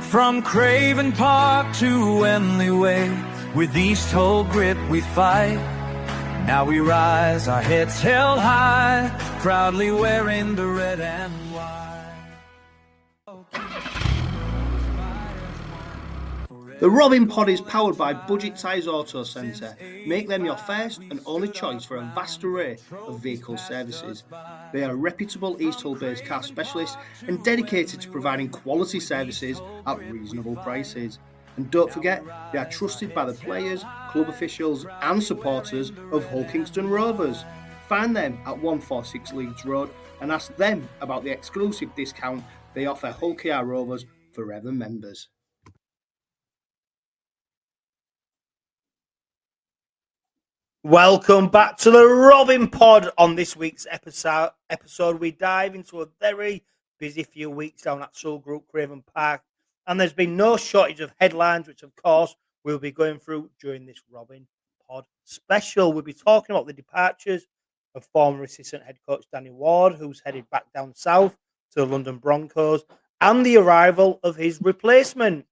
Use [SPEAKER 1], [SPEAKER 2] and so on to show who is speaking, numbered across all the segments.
[SPEAKER 1] From Craven Park to Wembley Way, with East-Hull grip we fight. Now we rise, our heads held high, proudly wearing the red and white.
[SPEAKER 2] The Robin Pod is powered by Budget Tyres Auto Centre. Make them your first and only choice for a vast array of vehicle services. They are a reputable East-Hull-based car specialist and dedicated to providing quality services at reasonable prices. And don't forget, they are trusted by the players, club officials and supporters of Hull Kingston Rovers. Find them at 146 Leeds Road and ask them about the exclusive discount they offer Hull KR Rovers Forever members. Welcome back to the Robin Pod. On this week's episode, we dive into a very busy few weeks down at Sewell Group Craven Park, and there's been no shortage of headlines, which of course we'll be going through during this Robin Pod special. We'll be talking about the departures of former assistant head coach Danny Ward, who's headed back down south to the London Broncos, and the arrival of his replacement,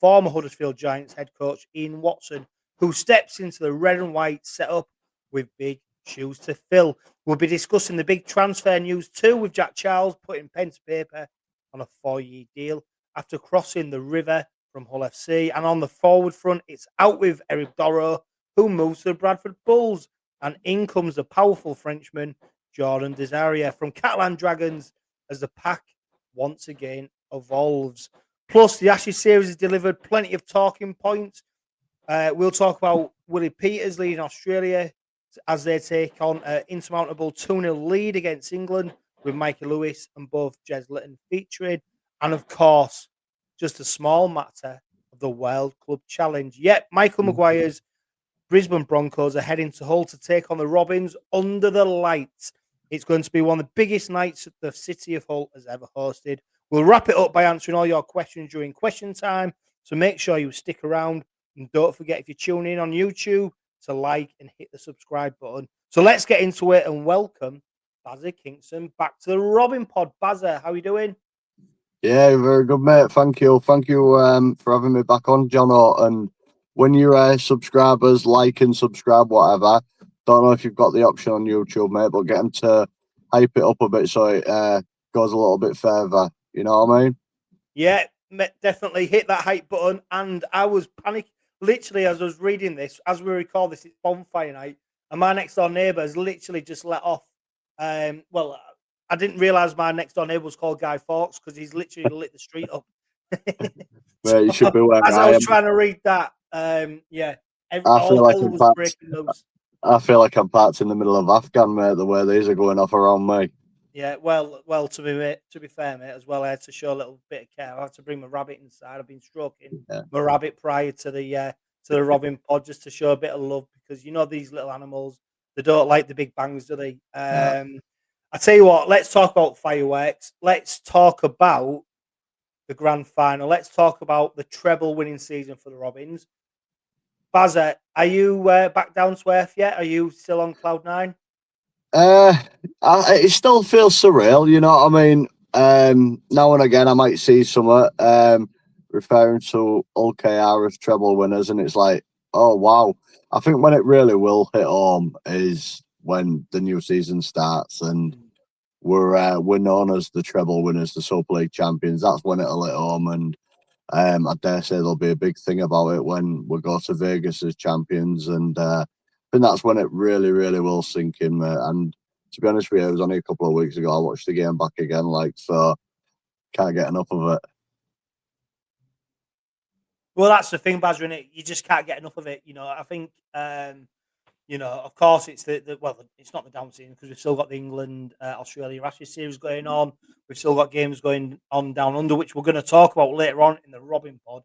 [SPEAKER 2] former Huddersfield Giants head coach Ian Watson, who steps into the red and white setup with big shoes to fill. We'll be discussing the big transfer news too, with Jack Charles putting pen to paper on a 4-year deal after crossing the river from Hull FC. And on the forward front, it's out with Eribe Doro, who moves to the Bradford Bulls. And in comes the powerful Frenchman, Jordan Dezaria, from Catalan Dragons, as the pack once again evolves. Plus, the Ashes series has delivered plenty of talking points. We'll talk about 𝗀𝗂𝗋𝗄𝗏 leading Australia as they take on an insurmountable 2-0 lead against England, with Michael Lewis and both Jez Litton featuring. And of course, just a small matter of the World Club Challenge. Yet, Michael Maguire's Brisbane Broncos are heading to Hull to take on the Robins under the lights. It's going to be one of the biggest nights that the city of Hull has ever hosted. We'll wrap it up by answering all your questions during question time, so make sure you stick around. And don't forget, if you tune in on YouTube, to like and hit the subscribe button. So let's get into it and welcome 𝗲𝗲 Kingston back to the Robin Pod. 𝗲𝗲, how are you doing?
[SPEAKER 3] Yeah, very good, mate. Thank you. Thank you for having me back on, Jono. And when you're subscribers, like and subscribe, whatever, don't know if you've got the option on YouTube, mate, but get them to hype it up a bit so it goes a little bit further. You know what I mean?
[SPEAKER 2] Yeah, definitely hit that hype button. And I was panicking. Literally, as I was reading this, as we record this, it's bonfire night, and my next door neighbour has literally just let off. Well, I didn't realise my next door neighbour was called Guy Fawkes because he's literally lit the street up.
[SPEAKER 3] So, you should be where
[SPEAKER 2] as I was trying to read that, yeah,
[SPEAKER 3] I feel like I'm parked in the middle of Afghan, mate. The way these are going off around me.
[SPEAKER 2] Yeah, well, to be fair, mate, as well, I had to show a little bit of care. I had to bring my rabbit inside. I've been stroking my rabbit prior to the Robin Pod just to show a bit of love, because you know these little animals, they don't like the big bangs, do they? I tell you what, let's talk about fireworks. Let's talk about the grand final. Let's talk about the treble winning season for the Robins. 𝗲𝗲, are you back down to earth yet? Are you still on cloud nine?
[SPEAKER 3] It still feels surreal, you know what I mean? Now and again, I might see someone referring to Hull KR as treble winners, and it's like, oh wow. I think when it really will hit home is when the new season starts and we're known as the treble winners, the Super League champions. That's when it'll hit home, and I dare say there'll be a big thing about it when we go to Vegas as champions, and I think that's when it really, really will sink in, mate. And to be honest with you, it was only a couple of weeks ago I watched the game back again, so can't get enough of it.
[SPEAKER 2] Well, that's the thing, 𝗲𝗲, innit? You just can't get enough of it. You know, I think, of course, it's it's not the down season because we've still got the England, Australia Ashes series going on. We've still got games going on down under, which we're going to talk about later on in the Robin Pod.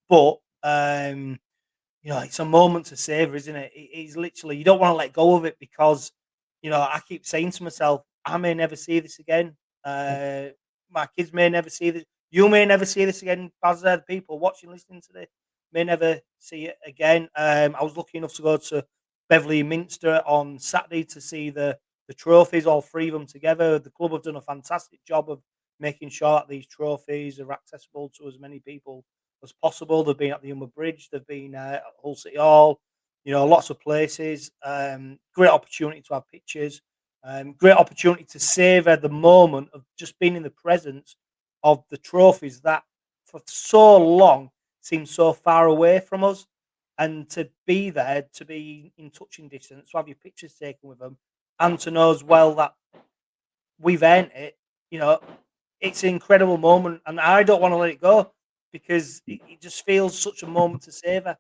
[SPEAKER 2] But, it's a moment to savour, isn't it? It's literally, you don't want to let go of it because, I keep saying to myself, I may never see this again. My kids may never see this. You may never see this again. 𝗲𝗲, the people watching, listening to this, may never see it again. I was lucky enough to go to Beverley Minster on Saturday to see the trophies, all three of them together. The club have done a fantastic job of making sure that these trophies are accessible to as many people as possible. They've been at the Humber Bridge, they've been at Hull City Hall, lots of places. Great opportunity to have pictures. Great opportunity to savour the moment of just being in the presence of the trophies that for so long seemed so far away from us, and to be there, to be in touching distance, to have your pictures taken with them, and to know as well that we've earned it. It's an incredible moment, and I don't want to let it go because it just feels such a moment to savour.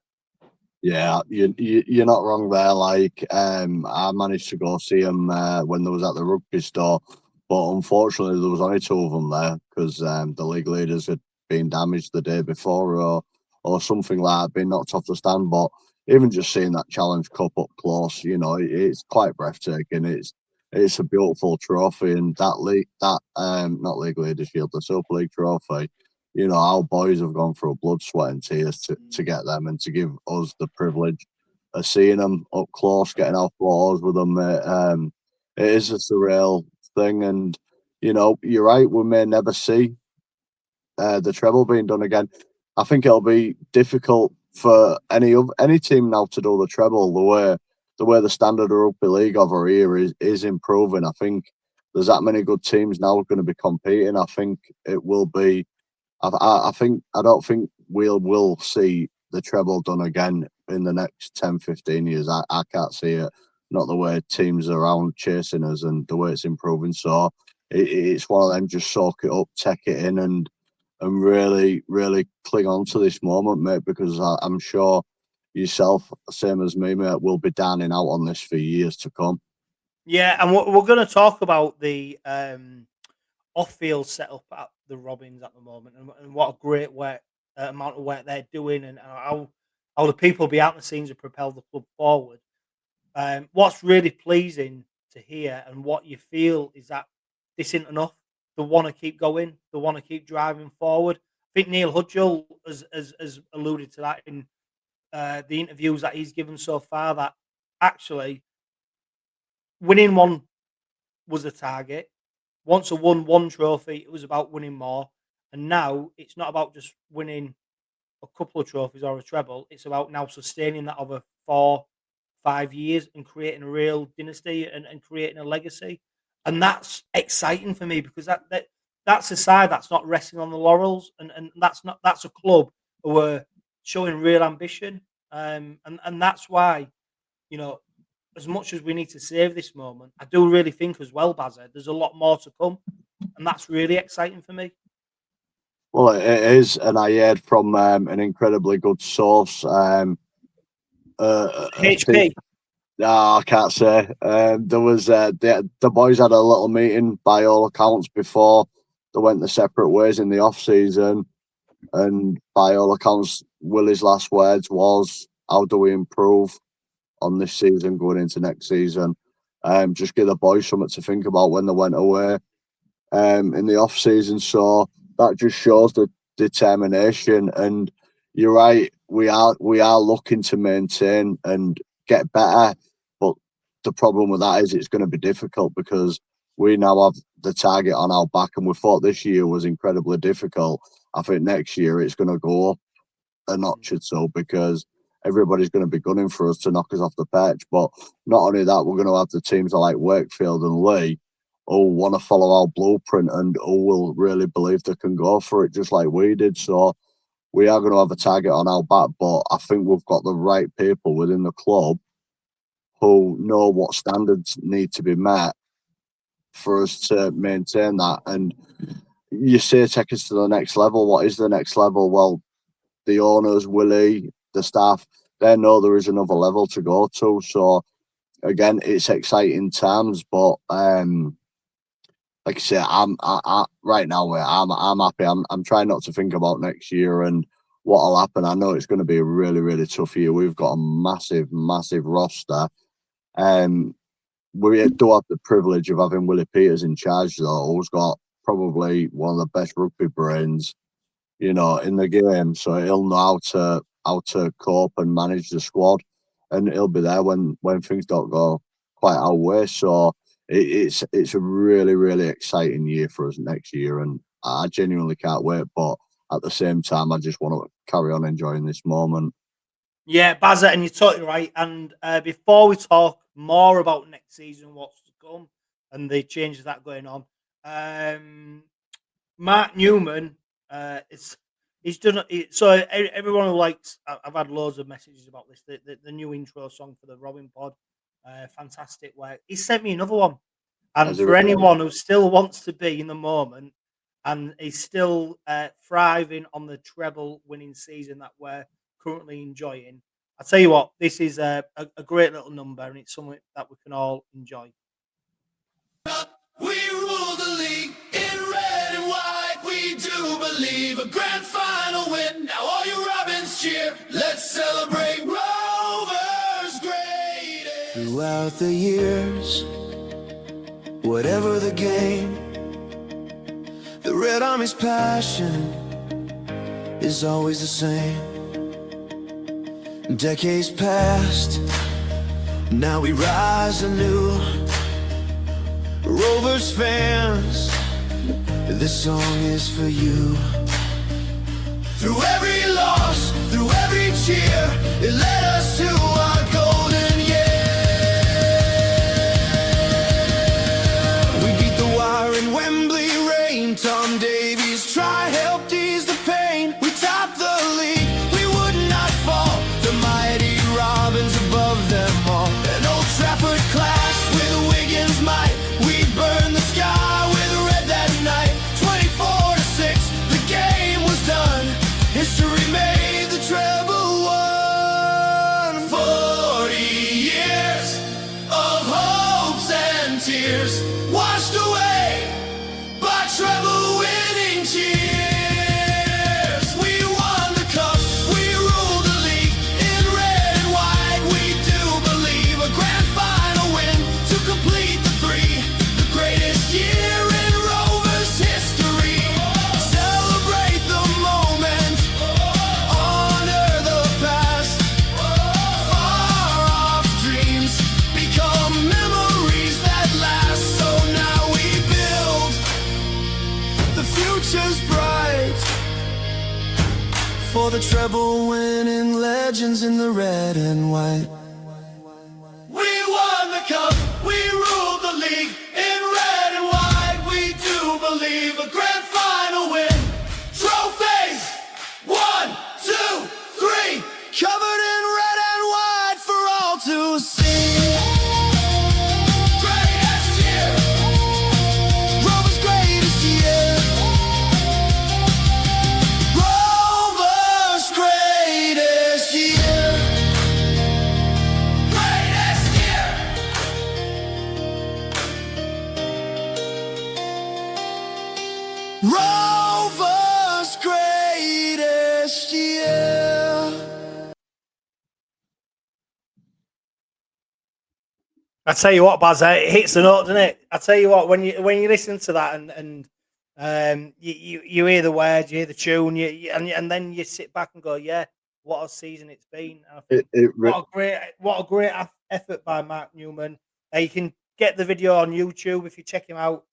[SPEAKER 3] Yeah, you're not wrong there. Like, I managed to go see them when they was at the rugby store, but unfortunately there was only two of them there because the league leaders had been damaged the day before or something like that, been knocked off the stand. But even just seeing that Challenge Cup up close, it's quite breathtaking. It's a beautiful trophy, and that not League Leaders Shield, the Super League trophy. Our boys have gone through blood, sweat, and tears to get them, and to give us the privilege of seeing them up close, getting our photos with them. It is a surreal thing, and you're right. We may never see the treble being done again. I think it'll be difficult for any team now to do the treble the way the standard of rugby league over here is improving. I think there's that many good teams now going to be competing. I think it will be. I don't think we'll see the treble done again in the next 10, 15 years. I can't see it. Not the way teams are around chasing us and the way it's improving. So it's one of them, just soak it up, take it in, and really, really cling on to this moment, mate, because I'm sure yourself, same as me, mate, will be dining out on this for years to come.
[SPEAKER 2] Yeah, and we're going to talk about the off-field setup at the Robins at the moment, and what a great amount of work they're doing, and how the people behind the scenes have propelled the club forward. What's really pleasing to hear, and what you feel, is that this isn't enough. They want to keep going. They want to keep driving forward. I think Neil Hudgell has alluded to that in the interviews that he's given so far, that actually winning one was a target. Once I won one trophy, it was about winning more. And now it's not about just winning a couple of trophies or a treble. It's about now sustaining that over 4-5 years and creating a real dynasty and creating a legacy. And that's exciting for me, because that's a side that's not resting on the laurels, and that's a club who are showing real ambition. And that's why, as much as we need to save this moment, I do really think as well, Bazza, there's a lot more to come, and that's really exciting for me.
[SPEAKER 3] Well, it is, and I heard from an incredibly good source.
[SPEAKER 2] HP.
[SPEAKER 3] I can't say. There was the boys had a little meeting by all accounts before they went their separate ways in the off season, and by all accounts, Willie's last words was, "How do we improve on this season going into next season? Just give the boys something to think about when they went away in the off season." So that just shows the determination. And you're right, we are looking to maintain and get better. But the problem with that is it's going to be difficult, because we now have the target on our back, and we thought this year was incredibly difficult. I think next year it's going to go up a notch or so, because everybody's going to be gunning for us to knock us off the pitch. But not only that, we're going to have the teams like Wakefield and Leigh who want to follow our blueprint and who will really believe they can go for it just like we did. So we are going to have a target on our back, but I think we've got the right people within the club who know what standards need to be met for us to maintain that. And you say take us to the next level. What is the next level? Well, the owners, Willie, the staff, they know there is another level to go to. So again, it's exciting times, but like I say, I right now, I'm happy. I'm trying not to think about next year and what'll happen. I know it's going to be a really, really tough year. We've got a massive, massive roster. We do have the privilege of having Willie Peters in charge, though, who's got probably one of the best rugby brains, in the game. So he'll know how to cope and manage the squad, and he'll be there when things don't go quite our way. So it's a really, really exciting year for us next year, and I genuinely can't wait. But at the same time, I just want to carry on enjoying this moment.
[SPEAKER 2] Yeah, Bazza, and you're totally right. And before we talk more about next season, what's to come, and the changes that are going on, Mark Newman, he's done it. So everyone who likes, I've had loads of messages about this. The new intro song for the Robin Pod, fantastic work. He sent me another one, and for anyone who still wants to be in the moment, and is still thriving on the treble winning season that we're currently enjoying, I tell you what, this is a great little number, and it's something that we can all enjoy.
[SPEAKER 1] We rule the league in red and white. We do believe a grand final win. Now all you Robins cheer. Let's celebrate Rovers greatest. Throughout the years, whatever the game, the Red Army's passion is always the same. Decades past, now we rise anew. Rovers fans, this song is for you. Through every loss, through every cheer, it led us to our golden year. We beat the Wire in Wembley rain. Tom Davies try helped ease the pain. We topped the league, we would not fall. The mighty Robins above them all. An Old Trafford clash with Wigan's might. We burned the sky with red that night. 24-6, the game was done. History made the treble won. 40 years of hopes and tears washed away by treble winning cheers. We won the cup, we ruled the league in red and white. We do believe a grand final win to complete the three. The greatest year in Rovers history. Celebrate the moment, honor the past. Far off dreams become memories that last. So now we build, the future's bright. For the treble winning legends in the red and white. We won the cup, we ruled the league in red and white. We do believe a grand final win. Trophies, 1, 2, 3, covered in red and white for all to see. Greatest year, Rovers' greatest year. Rovers' greatest year. Greatest year. Rovers' greatest year.
[SPEAKER 2] I tell you what, Baz, it hits the note, doesn't it? I tell you what, when you listen to that and you hear the words, you hear the tune, and then you sit back and go, yeah, what a season it's been. And I think, what a great effort by Mark Newman. You can get the video on YouTube if you check him out.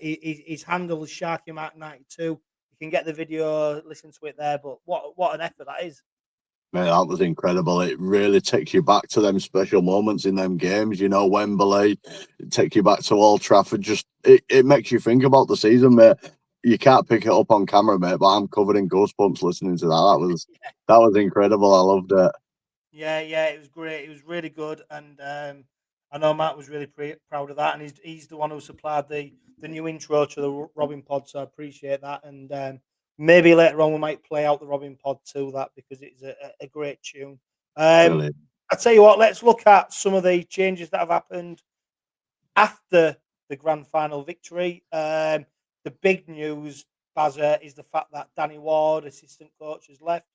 [SPEAKER 2] His handle is SharkyMark92. You can get the video, listen to it there. But what an effort that is.
[SPEAKER 3] Man, that was incredible. It really takes you back to them special moments in them games, you know, Wembley. It takes you back to Old Trafford. Just it makes you think about the season, mate. You can't pick it up on camera, mate, but I'm covered in goosebumps listening to that. That was incredible. I loved it.
[SPEAKER 2] Yeah, it was great. It was really good, and I know Matt was really proud of that, and he's the one who supplied the new intro to the Robin Pod, so I appreciate that. And maybe later on we might play out the Robin Pod to that because it's a great tune. I tell you what, let's look at some of the changes that have happened after the grand final victory. The big news, Bazza, is the fact that Danny Ward, assistant coach, has left,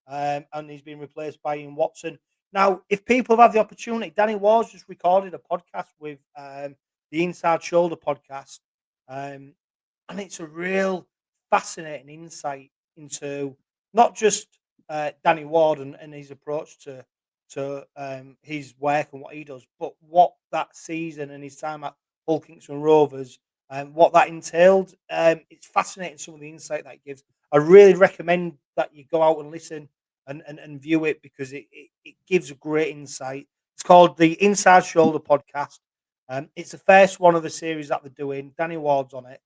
[SPEAKER 2] and he's been replaced by Ian Watson. Now, if people have had the opportunity, Danny Ward's just recorded a podcast with the Inside Shoulder podcast, and it's a real fascinating insight into not just Danny Ward and his approach to his work and what he does, but what that season and his time at Hull Kingston Rovers what that entailed. It's fascinating, some of the insight that it gives. I really recommend that you go out and listen and view it, because it gives a great insight. It's called the Inside Shoulder Podcast. It's the first one of the series that they're doing. Danny Ward's on it,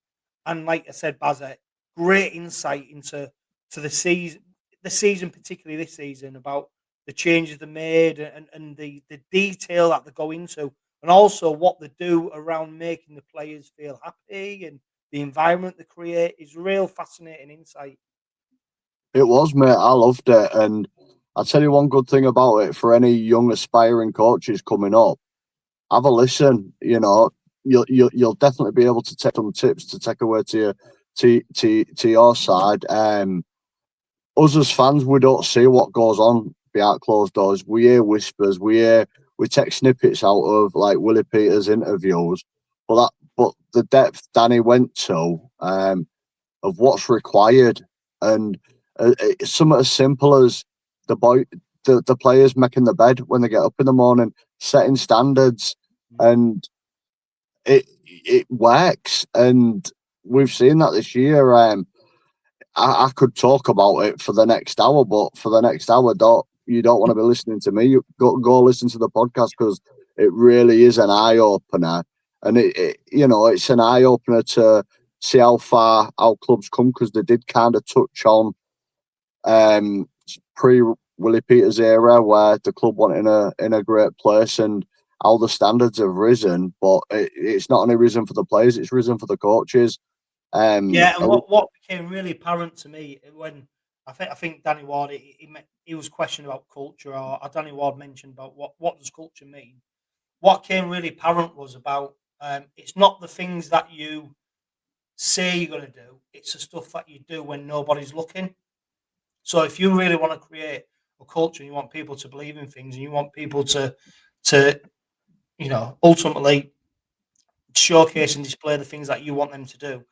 [SPEAKER 2] and like I said, Bazza, great insight into the season, particularly this season, about the changes they made, and the detail that they go into, and also what they do around making the players feel happy, and the environment they create is real fascinating insight.
[SPEAKER 3] It was, mate. I loved it. And I'll tell you one good thing about it for any young aspiring coaches coming up. Have a listen. You'll definitely be able to take some tips to take away to your side. Us as fans, we don't see what goes on behind closed doors. We hear whispers. We take snippets out of like Willie Peters' interviews. But the depth Danny went to of what's required, and it's something as simple as the players making the bed when they get up in the morning, setting standards, and it works. And we've seen that this year. I could talk about it for the next hour, but for the next hour, you don't want to be listening to me. You go listen to the podcast, because it really is an eye opener, and it's an eye opener to see how far our clubs come, because they did kind of touch on pre Willie Peters era, where the club went in a great place and how the standards have risen. But it's not only risen for the players; it's risen for the coaches.
[SPEAKER 2] And what became really apparent to me when I think Danny Ward, he was questioned about culture, or Danny Ward mentioned about what does culture mean. What came really apparent was about it's not the things that you say you're going to do; it's the stuff that you do when nobody's looking. So if you really want to create a culture, and you want people to believe in things, and you want people to ultimately showcase and display the things that you want them to do,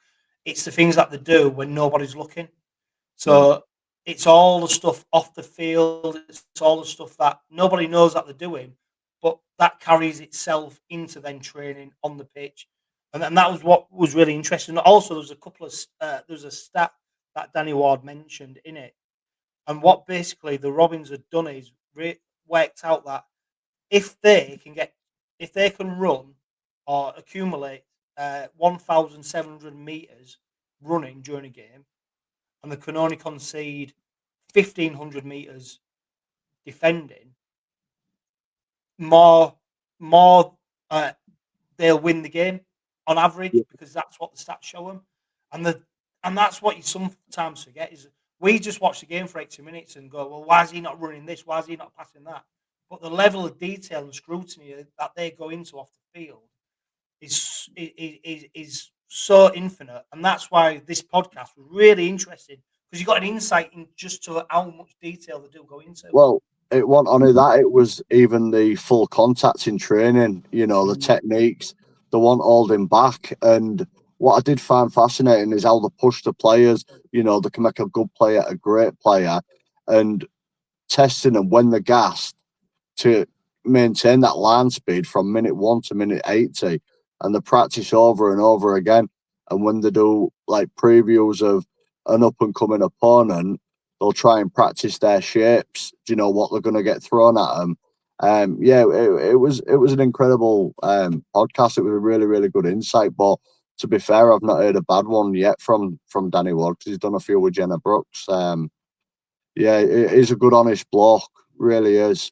[SPEAKER 2] it's the things that they do when nobody's looking. So it's all the stuff off the field. It's all the stuff that nobody knows that they're doing, but that carries itself into then training on the pitch. And that was what was really interesting. Also, there's a couple of there's a stat that Danny Ward mentioned in it, and what basically the Robins had done is worked out that if they can run or accumulate 1,700 meters running during a game, and they can only concede 1,500 meters defending, more they'll win the game on average, because that's what the stats show them. And that's what you sometimes forget, is we just watch the game for 80 minutes and go, well, why is he not running this? Why is he not passing that? But the level of detail and scrutiny that they go into off the field is so infinite, and that's why this podcast was really interesting, because you got an insight in just to how much detail they do go into.
[SPEAKER 3] Well, it wasn't only that; it was even the full contact in training. The techniques, they weren't holding back. And what I did find fascinating is how they push the players. They can make a good player a great player, and testing them when they're gassed to maintain that line speed from minute 1 to minute 80, and they practice over and over again. And when they do like previews of an up and coming opponent, they'll try and practice their shapes. Do you know what they're going to get thrown at them? It was an incredible podcast. It was a really, really good insight. But to be fair, I've not heard a bad one yet from Danny Ward, because he's done a few with Jenna Brooks. He's a good, honest bloke, really is.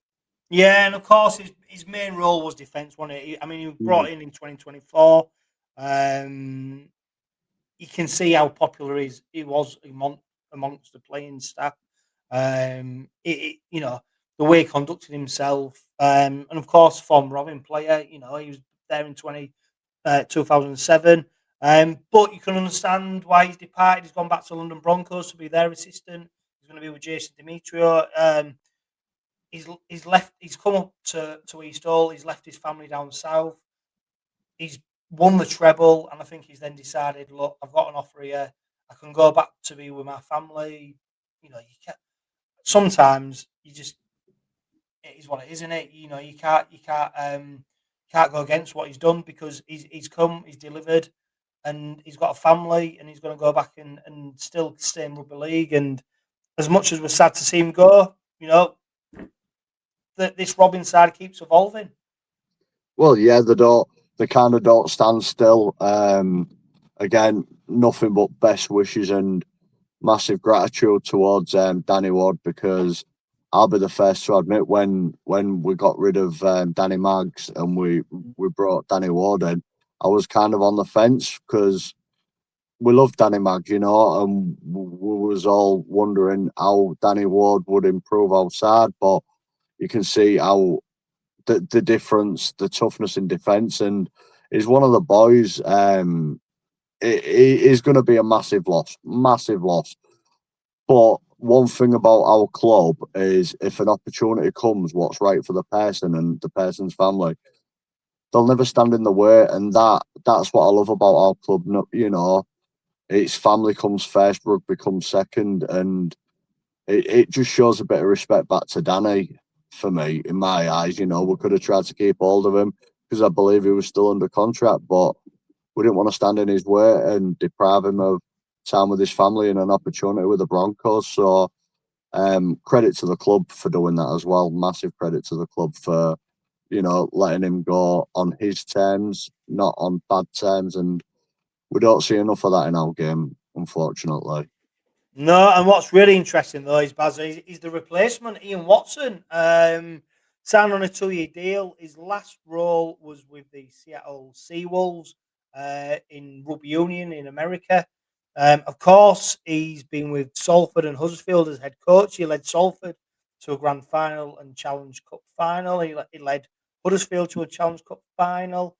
[SPEAKER 2] Yeah, and of course his main role was defence, wasn't it? I mean, he was brought in 2024. You can see how popular he was amongst the playing staff. The way he conducted himself, and of course, former Robin player. He was there in 2007. But you can understand why he's departed. He's gone back to London Broncos to be their assistant. He's going to be with Jason Demetriou. He's left. He's come up to East Hall. He's left his family down south. He's won the treble, and I think he's then decided, look, I've got an offer here. I can go back to be with my family. You can't. Sometimes you just, it is what it is, isn't it? You can't go against what he's done, because he's come, he's delivered, and he's got a family, and he's going to go back and still stay in rugby league. And as much as we're sad to see him go, that this Robin side keeps evolving.
[SPEAKER 3] Well, yeah, they kind of don't stand still. Again, nothing but best wishes and massive gratitude towards Danny Ward, because I'll be the first to admit when we got rid of Danny Maggs and we brought Danny Ward in, I was kind of on the fence because we love Danny Maggs, and we was all wondering how Danny Ward would improve outside, but you can see how the difference, the toughness in defence, and he's one of the boys. It is going to be a massive loss. But one thing about our club is if an opportunity comes, what's right for the person and the person's family, they'll never stand in the way. And that's what I love about our club. It's family comes first, rugby comes second. And it just shows a bit of respect back to Danny, for me, in my eyes. We could have tried to keep hold of him because I believe he was still under contract, but we didn't want to stand in his way and deprive him of time with his family and an opportunity with the Broncos. So credit to the club for doing that as well. Massive credit to the club for, letting him go on his terms, not on bad terms. And we don't see enough of that in our game, unfortunately.
[SPEAKER 2] No, and what's really interesting though is is the replacement, Ian Watson. Signed on a 2-year deal. His last role was with the Seattle Seawolves in rugby union in America. Of course, he's been with Salford and Huddersfield as head coach. He led Salford to a grand final and Challenge Cup final. He led Huddersfield to a Challenge Cup final.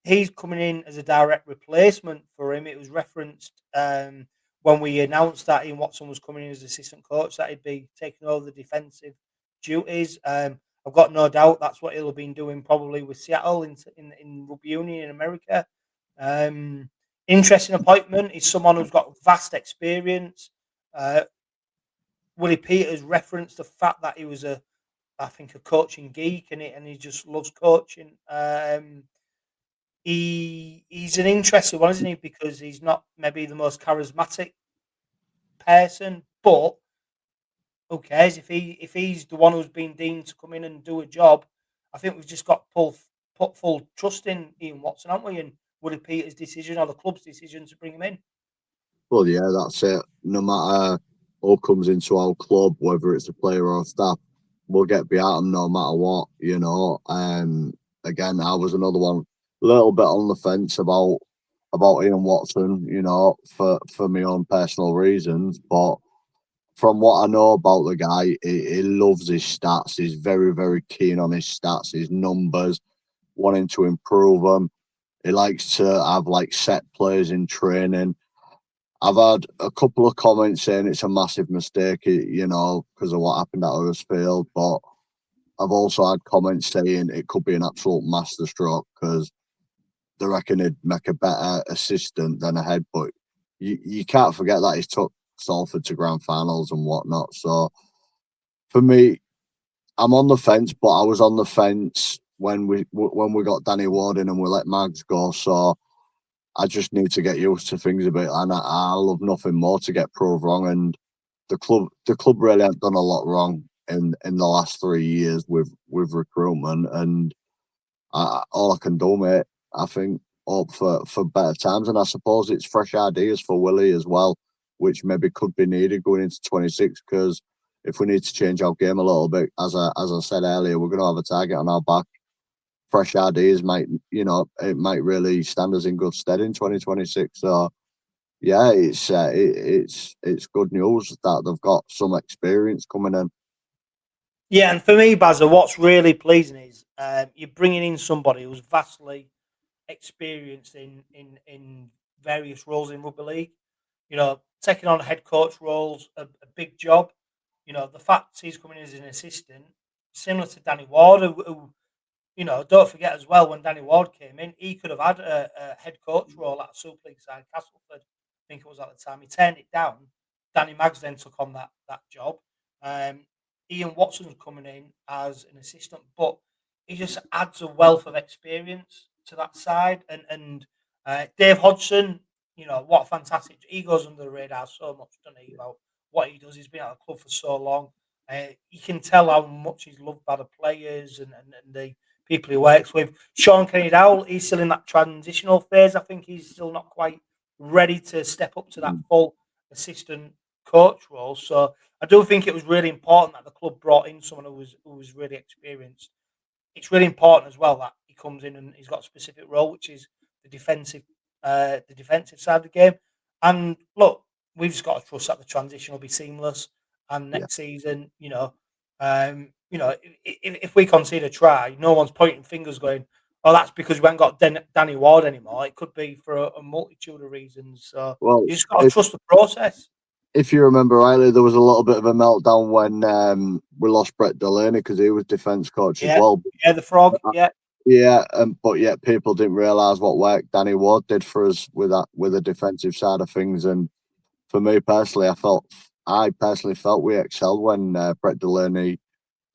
[SPEAKER 2] He's coming in as a direct replacement for him. It was referenced when we announced that Ian Watson was coming in as assistant coach, that he'd be taking over the defensive duties. I've got no doubt that's what he'll have been doing probably with Seattle in rugby union in America. Interesting appointment. He's someone who's got vast experience. 𝗬𝗂𝗱𝗏 referenced the fact that he was a coaching geek, and he just loves coaching. He's an interesting one, isn't he? Because he's not maybe the most charismatic person, but who cares if he's the one who's been deemed to come in and do a job? I think we've just got put full trust in Ian Watson, haven't we? And 𝗬𝗂𝗱𝗏's decision or the club's decision to bring him in.
[SPEAKER 3] Well, yeah, that's it. No matter who comes into our club, whether it's a player or staff, we'll get behind him no matter what. Again, I was another one, a little bit on the fence about Ian Watson, for my own personal reasons. But from what I know about the guy, he loves his stats. He's very, very keen on his stats, his numbers, wanting to improve them. He likes to have set plays in training. I've had a couple of comments saying it's a massive mistake, because of what happened at Huddersfield. But I've also had comments saying it could be an absolute masterstroke because they reckon he'd make a better assistant than a head. But you can't forget that he's took Salford to grand finals and whatnot. So for me, I'm on the fence, but I was on the fence when we got Danny Ward in and we let Maggs go. So I just need to get used to things a bit, and I love nothing more to get proved wrong. And the club really have done a lot wrong in the last 3 years with recruitment. And all I can do, mate, I think, hope for better times. And I suppose it's fresh ideas for Willie as well, which maybe could be needed going into 26. Because if we need to change our game a little bit, as I said earlier, we're going to have a target on our back. Fresh ideas might really stand us in good stead in 2026. So yeah, it's good news that they've got some experience coming in.
[SPEAKER 2] Yeah, and for me, Bazza, what's really pleasing is you're bringing in somebody who's vastly experienced in various roles in rugby league. Taking on head coach roles, a big job. The fact he's coming in as an assistant, similar to Danny Ward, who don't forget as well, when Danny Ward came in, he could have had a head coach role at a Super League side, Castleford, I think it was at the time. He turned it down. Danny Maggs then took on that job. Ian Watson's coming in as an assistant, but he just adds a wealth of experience to that side. And Dave Hodgson, what a fantastic. He goes under the radar so much, doesn't he, about what he does. He's been at the club for so long. You can tell how much he's loved by the players and the people he works with. Sean Kenny-Dowell, he's still in that transitional phase. I think he's still not quite ready to step up to that full assistant coach role. So I do think it was really important that the club brought in someone who was really experienced. It's really important as well that he comes in and he's got a specific role, which is the defensive side of the game. And look, we've just got to trust that the transition will be seamless. And next season, if we concede a try, no one's pointing fingers going, "Oh, that's because we haven't got Danny Ward anymore." It could be for a multitude of reasons. So you just got to trust the process.
[SPEAKER 3] If you remember rightly, there was a little bit of a meltdown when we lost Brett Delaney because he was defence coach as well.
[SPEAKER 2] Yeah, the frog.
[SPEAKER 3] But yet people didn't realise what work Danny Ward did for us with the defensive side of things. And for me personally, I personally felt we excelled when Brett Delaney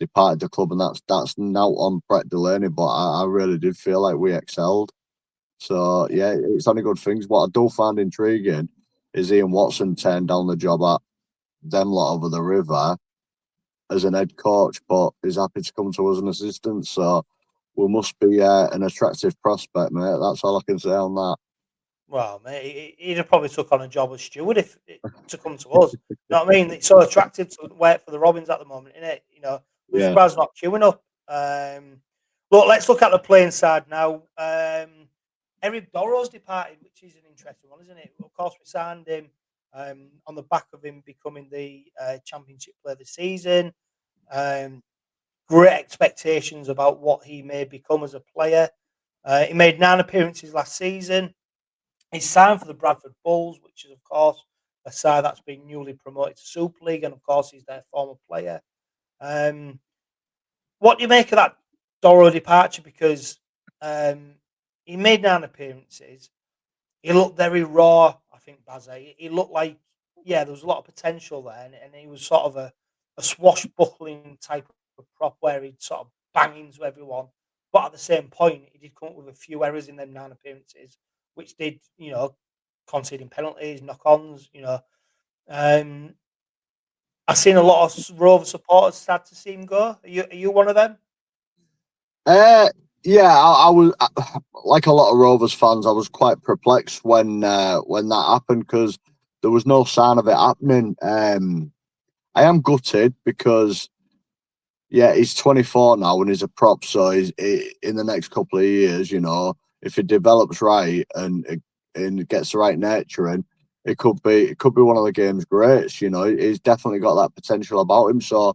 [SPEAKER 3] departed the club, and that's now on Brett Delaney. But I really did feel like we excelled. So yeah, it's only good things. What I do find intriguing is Ian Watson turned down the job at them lot over the river as an head coach, but is happy to come to us as an assistant. So we must be an attractive prospect, mate. That's all I can say on that.
[SPEAKER 2] Well, mate, he'd have probably took on a job as steward to come to us. You know what I mean? It's so attractive to work for the Robins at the moment, isn't it? Brad's not queuing up. Look, let's look at the playing side now. Eribe Doro's departed, which is an interesting one, isn't it? Of course, we signed him on the back of him becoming the Championship Player of the Season. Great expectations about what he may become as a player. He made 9 appearances last season. He's signed for the Bradford Bulls, which is, of course, a side that's been newly promoted to Super League, and, of course, he's their former player. What do you make of that Doro departure? Because he made 9 appearances. He looked very raw, I think, Bazza. He looked like, there was a lot of potential there, and he was sort of a swashbuckling type of prop where he'd sort of bang into everyone. But at the same point, he did come up with a few errors in them 9 appearances, which did, conceding penalties, knock-ons, I've seen a lot of Rover supporters sad to see him go. Are you one of them?
[SPEAKER 3] Yeah, I was like a lot of Rovers fans. I was quite perplexed when that happened because there was no sign of it happening. I am gutted because he's 24 now and he's a prop. So he's in the next couple of years, if he develops right and gets the right nurturing, it could be one of the game's greats. He's definitely got that potential about him. So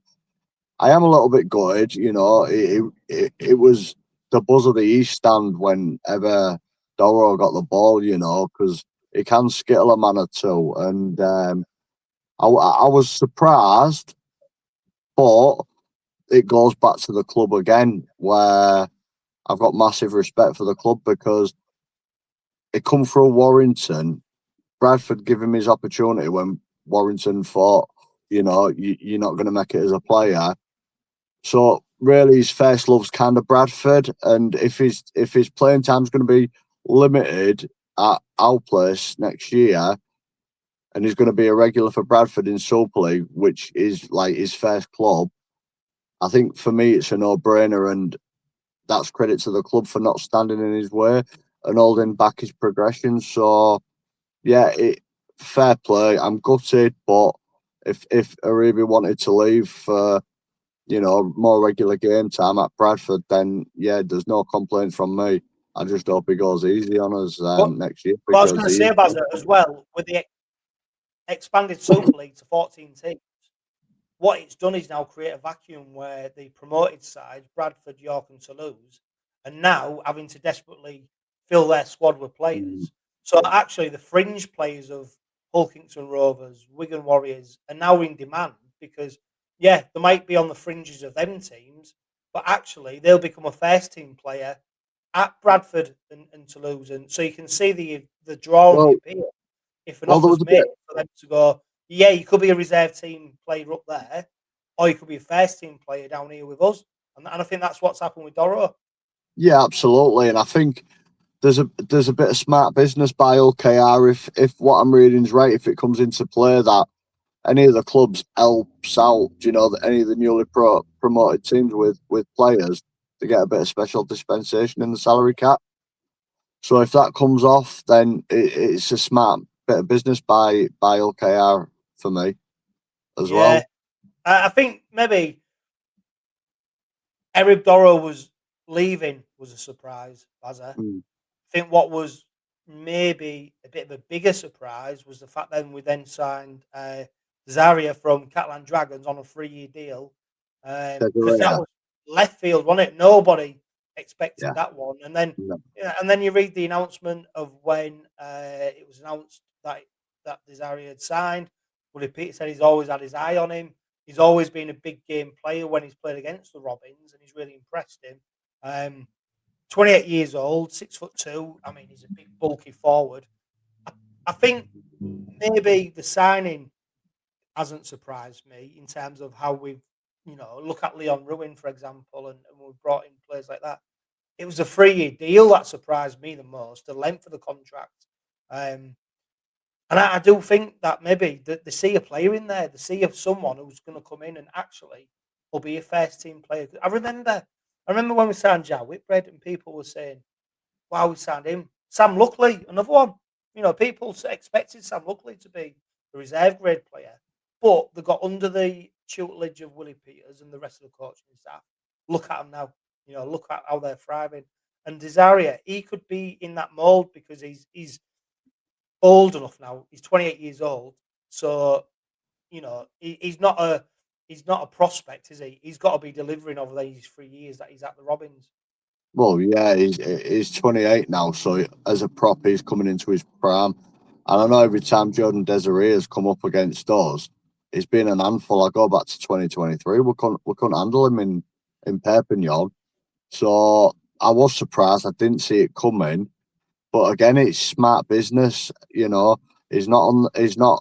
[SPEAKER 3] I am a little bit gutted. It was the buzz of the East stand whenever Doro got the ball. Because he can skittle a man or two, and I was surprised, but it goes back to the club again, where I've got massive respect for the club because it come through Warrington. Bradford gave him his opportunity when Warrington thought, you're not going to make it as a player. So really, his first love's kind of Bradford, and if his playing time's going to be limited at our place next year, and he's going to be a regular for Bradford in Super League, which is like his first club, I think for me it's a no-brainer, and that's credit to the club for not standing in his way and holding back his progression. So, fair play. I'm gutted, but if Eribe wanted to leave for, more regular game time at Bradford, then, there's no complaints from me. I just hope he goes easy on us next year.
[SPEAKER 2] Well, I was going to say about it as well, with the expanded Super League to 14 teams, what it's done is now create a vacuum where the promoted sides, Bradford, York and Toulouse, are now having to desperately fill their squad with players. So actually the fringe players of Hulkington Rovers, Wigan Warriors are now in demand because, they might be on the fringes of them teams, but actually they'll become a first team player at Bradford and Toulouse. And so you can see the draw and the appeal. If an offer's made for them to go, you could be a reserve team player up there, or you could be a first team player down here with us. And I think that's what's happened with Doro.
[SPEAKER 3] Yeah, absolutely. And I think there's a bit of smart business by 𝗀𝗂𝗏 if what I'm reading is right. If it comes into play that any of the clubs helps out, any of the newly promoted teams with players to get a bit of special dispensation in the salary cap. So if that comes off, then it's a smart bit of business by 𝗀𝗂𝗏 for me as well.
[SPEAKER 2] I think maybe Eribe Doro was leaving was a surprise, Bazza. I think what was maybe a bit of a bigger surprise was the fact that we then signed Dezaria from Catalan Dragons on a 3-year deal. Because that was left field, wasn't it? Nobody expected that one. And then you read the announcement of when it was announced that Dezaria had signed. Willie Peter said he's always had his eye on him. He's always been a big game player when he's played against the Robins, and he's really impressed him. 28 years old, 6'2". I mean, he's a big, bulky forward. I think maybe the signing hasn't surprised me in terms of how we've, look at Leon Ruin, for example, and we've brought in players like that. It was a 3-year deal that surprised me the most, the length of the contract. And I do think that maybe they see a player in there, they see someone who's going to come in and actually will be a first team player. I remember when we signed 𝗀𝗃𝗏𝗏 and people were saying, wow, we signed him. Sam Luckley, another one. People expected Sam Luckley to be a reserve grade player, but they got under the tutelage of Willie Peters and the rest of the coaching staff. Look at them now. Look at how they're thriving. And Dezaria, he could be in that mould because he's old enough now. He's 28 years old, so he's not a prospect, is he? He's got to be delivering over these 3 years that he's at the Robins.
[SPEAKER 3] Well, yeah, he's 28 now, so as a prop, he's coming into his prime. And I know every time Jordan Dezaria has come up against us, it's been an handful. I go back to 2023, we couldn't handle him in Perpignan. So I was surprised. I didn't see it coming. But again, it's smart business. He's not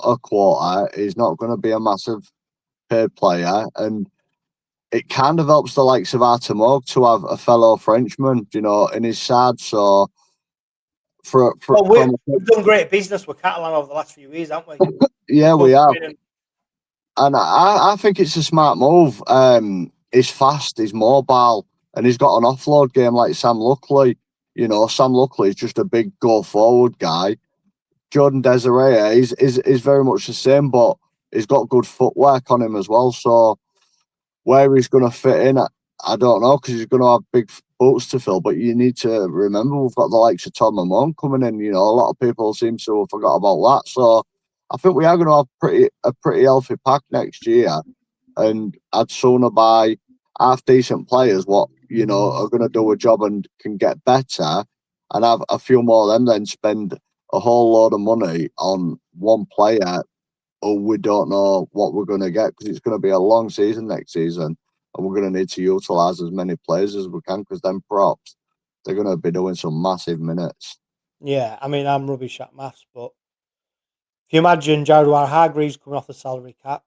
[SPEAKER 3] a quarter. He's not going to be a massive paid player, and it kind of helps the likes of Tumog to have a fellow Frenchman, in his side. So
[SPEAKER 2] we've done great business with Catalan over the last few years, haven't we?
[SPEAKER 3] Yeah, we have. And I think it's a smart move. He's fast, he's mobile, and he's got an offload game like Sam Luckley. Sam Luckley is just a big go-forward guy. Jordan Dezaria is very much the same, but he's got good footwork on him as well. So where he's going to fit in, I don't know, because he's going to have big boots to fill. But you need to remember we've got the likes of Tom Amon coming in. A lot of people seem to have forgot about that. So I think we are going to have a pretty healthy pack next year, and I'd sooner buy half decent players what are going to do a job and can get better, and have a few more of them than spend a whole load of money on one player who we don't know what we're going to get, because it's going to be a long season next season, and we're going to need to utilise as many players as we can, because them props, they're going to be doing some massive minutes.
[SPEAKER 2] Yeah, I mean, I'm rubbish at maths, but if you imagine Jared Hargreaves coming off the salary cap,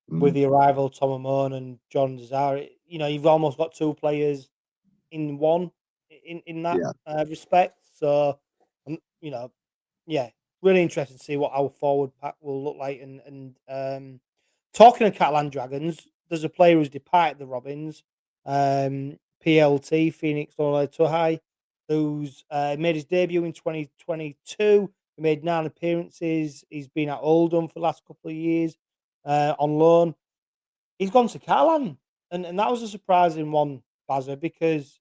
[SPEAKER 2] with the arrival of Tom Amon and Jordan Dezaria, you've almost got two players in one in that respect. So, really interested to see what our forward pack will look like. And talking of Catalan Dragons, there's a player who's departed the Robins, PLT, Phoenix Tuhai, who's made his debut in 2022. He made 9 appearances. He's been at Oldham for the last couple of years. On loan. He's gone to Catalan, and that was a surprising one, Bazza, because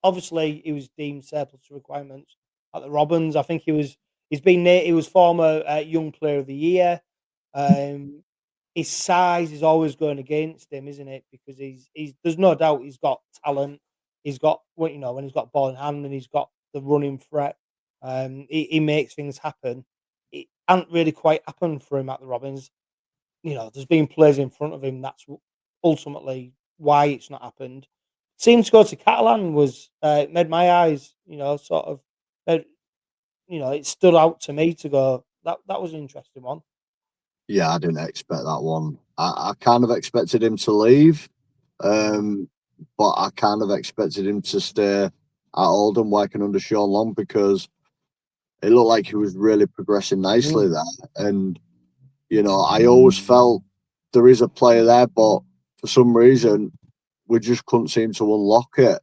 [SPEAKER 2] obviously he was deemed surplus to requirements at the Robins. I think he was former Young Player of the Year. His size is always going against him, isn't it? Because he's there's no doubt he's got talent. He's got when he's got ball in hand and he's got the running threat. He makes things happen. It hasn't really quite happened for him at the Robins. There's been players in front of him. That's ultimately why it's not happened. Seemed to go to Catalan was made my eyes, it stood out to me to go. That was an interesting one.
[SPEAKER 3] Yeah, I didn't expect that one. I kind of expected him to leave, but I kind of expected him to stay Oldham working under Sean Long, because it looked like he was really progressing nicely there. And, you know, I always felt there is a player there, but for some reason, we just couldn't seem to unlock it.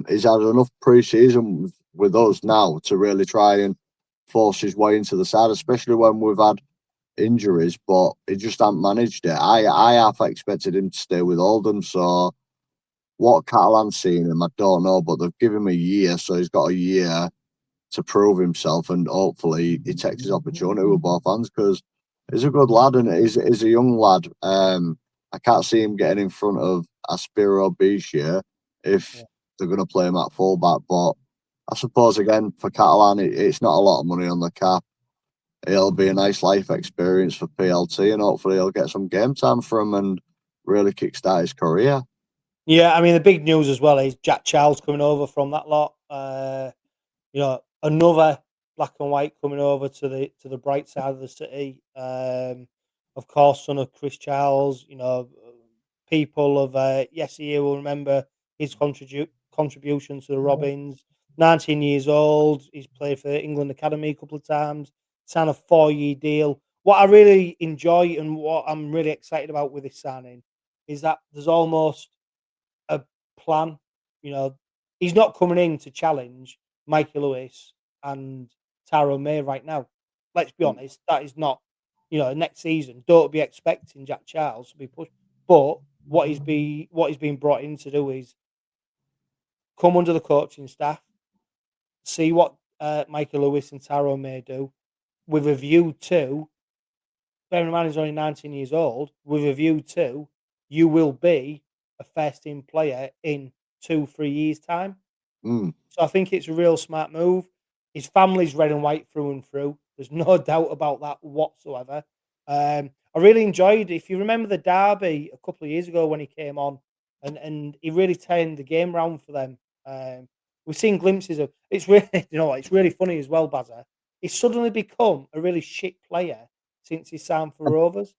[SPEAKER 3] He's had enough pre-season with us now to really try and force his way into the side, especially when we've had injuries, but he just hasn't managed it. I half expected him to stay with Oldham, so what Catalan's seen him, I don't know, but they've given him a year, so he's got a year to prove himself, and hopefully he takes his opportunity with both hands, because he's a good lad and he's a young lad. I can't see him getting in front of 𝗪𝗲𝗄𝗃 if they're going to play him at fullback, but I suppose, again, for Catalan, it's not a lot of money on the cap. It'll be a nice life experience for PLT, and hopefully he'll get some game time from and really kickstart his career.
[SPEAKER 2] Yeah, I mean, the big news as well is 𝗪𝗂𝗪𝗀 coming over from that lot. You know, another black and white coming over to the bright side of the city. Of course, son of Chris Charles. You know, people of yesteryear will remember his contribution to the Robins. 19 years old. He's played for England Academy a couple of times. Signed a 4-year deal. What I really enjoy and what I'm really excited about with this signing is that there's almost a plan. You know, he's not coming in to challenge Mikey Lewis and Tyrone May right now. Let's be honest, that is not, you know, next season. Don't be expecting 𝗪𝗪𝗪𝗪 to be pushed. But what he's been brought in to do is come under the coaching staff, see what Mikey Lewis and Tyrone May do, with a view to, bearing in mind he's only 19 years old, with a view to, you will be a first team player in 2-3 years' time. So I think it's a real smart move. His family's red and white through and through. There's no doubt about that whatsoever. I really enjoyed, if you remember the derby a couple of years ago when he came on, and he really turned the game round for them. We've seen glimpses of it's really, you know, it's really funny as well, Bazza. He's suddenly become a really shit player since he signed for Rovers.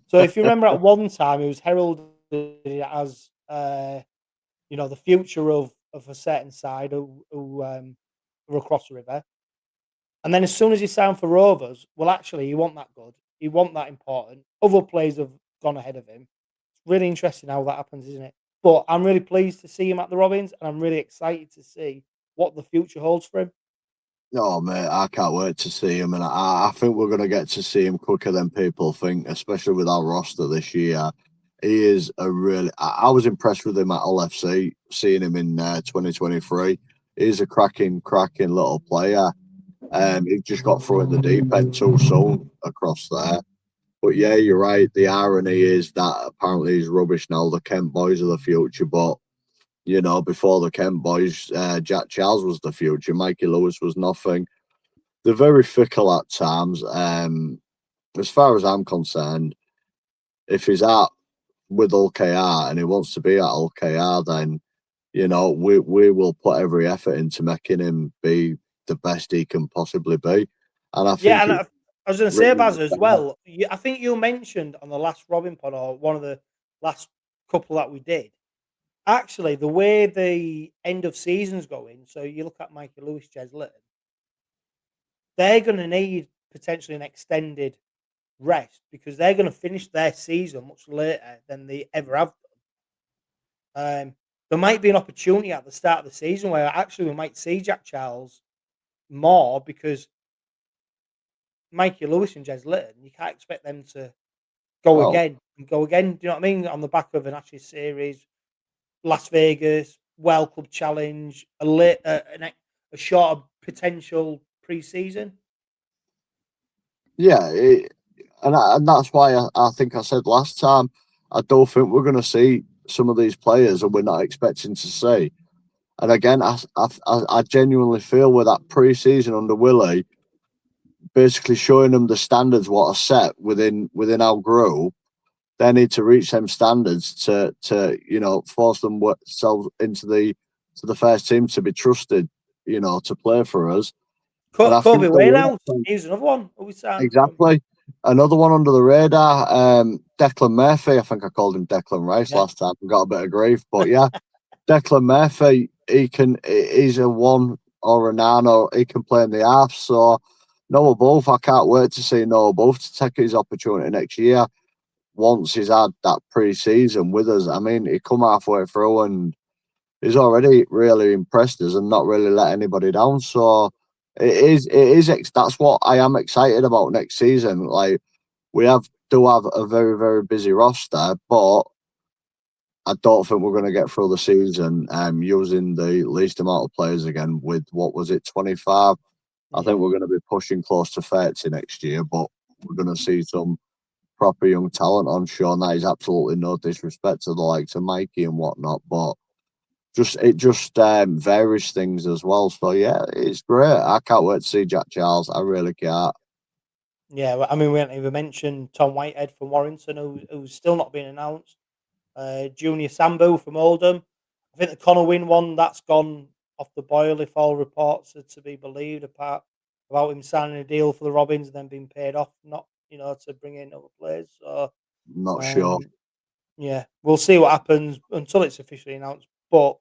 [SPEAKER 2] So if you remember, at one time he was heralded as you know, the future of a certain side who were across the river. And then as soon as he signed for Rovers, well, actually, he wasn't that good. He wasn't that important. Other players have gone ahead of him. It's really interesting how that happens, isn't it? But I'm really pleased to see him at the Robins, and I'm really excited to see what the future holds for him.
[SPEAKER 3] Oh, mate, I can't wait to see him. And I think we're going to get to see him quicker than people think, especially with our roster this year. He is a really... I was impressed with him at LFC, seeing him in 2023. He's a cracking little player. He just got thrown in the deep end too soon across there. But yeah, you're right. The irony is that apparently he's rubbish now. The Kent boys are the future, but you know, before the Kent boys, 𝗪𝗪𝗪𝗪 was the future. Mikey Lewis was nothing. They're very fickle at times. As far as I'm concerned, if he's at with 𝗀𝗂𝗪 and he wants to be at 𝗀𝗂𝗪, then you know we will put every effort into making him be the best he can possibly be. And I think,
[SPEAKER 2] yeah, and I was going to say, Baz, as well. I think you mentioned on the last Robin pod, or one of the last couple that we did. Actually, the way the end of season's going, so you look at Mikey Lewis, 𝗪𝗪𝗪𝗪, they're going to need potentially an extended rest because they're going to finish their season much later than they ever have done. There might be an opportunity at the start of the season where actually we might see 𝗪𝗪𝗪𝗪𝗪 more, because Mikey Lewis and 𝗪𝗪𝗪𝗪𝗪, you can't expect them to go again and go again. Do you know what I mean? On the back of an Ashes series, Las Vegas, World Club Challenge, a shorter potential pre-season.
[SPEAKER 3] Yeah, and that's why I think I said last time, I don't think we're going to see some of these players that we're not expecting to see. And again, I genuinely feel with that pre-season under Willie, basically showing them the standards what are set within our group, they need to reach them standards to you know, force themselves into the first team to be trusted, you know, to play for us.
[SPEAKER 2] 𝗀𝗂𝗶𝗴𝗏 now, he's another one.
[SPEAKER 3] Exactly. Another one under the radar, Declan Murphy. I think I called him Declan Rice last time and got a bit of grief. But yeah, Declan Murphy, he's a one or a nano. He can play in the half. So Noah Both, I can't wait to see Noah Both to take his opportunity next year. Once he's had that pre-season with us, I mean, he come halfway through and he's already really impressed us and not really let anybody down. So that's what I am excited about next season. Like, we do have a very, very busy roster, but I don't think we're going to get through the season using the least amount of players again with, what was it, 25? I think we're going to be pushing close to 30 next year, but we're going to see some proper young talent on show, and that is absolutely no disrespect to the likes of Mikey and whatnot, but it just varies things as well. So yeah, it's great. I can't wait to see Jack Charles. I really can't.
[SPEAKER 2] Yeah, I mean, we haven't even mentioned Tom Whitehead from Warrington, who's still not been announced. Junior Sambu from Oldham. I think the Connor Wynn one, that's gone off the boil if all reports are to be believed, apart about him signing a deal for the Robins and then being paid off, not to bring in other players. So
[SPEAKER 3] Not sure.
[SPEAKER 2] Yeah, we'll see what happens until it's officially announced. But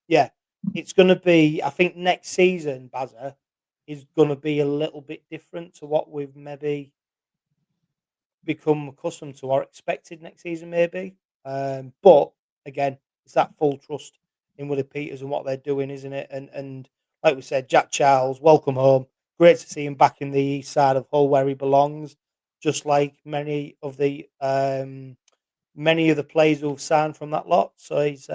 [SPEAKER 2] yeah, it's going to be. I think next season, Bazza, is going to be a little bit different to what we've maybe become accustomed to or expected next season, maybe. But again, it's that full trust in Willie Peters and what they're doing, isn't it? And like we said, Jack Charles, welcome home. Great to see him back in the east side of Hull where he belongs. Just like many of the players who've signed from that lot. So he's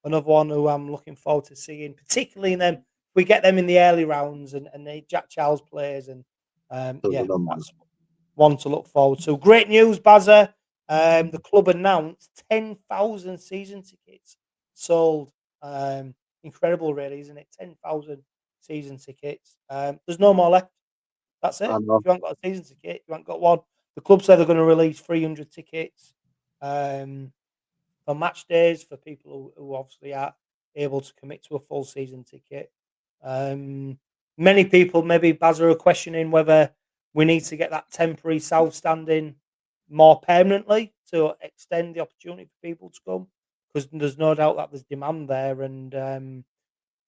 [SPEAKER 2] another one who I'm looking forward to seeing, particularly in them. We get them in the early rounds and the Jack Charles players, and yeah, that's one to look forward to. Great news, Bazza. The club announced 10,000 season tickets sold. Incredible, really, isn't it? 10,000 season tickets. There's no more left. That's it. If you haven't got a season ticket, you haven't got one. The club said they're going to release 300 tickets for match days for people who obviously are able to commit to a full season ticket. Many people, maybe Bazza, are questioning whether we need to get that temporary south standing more permanently to extend the opportunity for people to come, because there's no doubt that there's demand there, and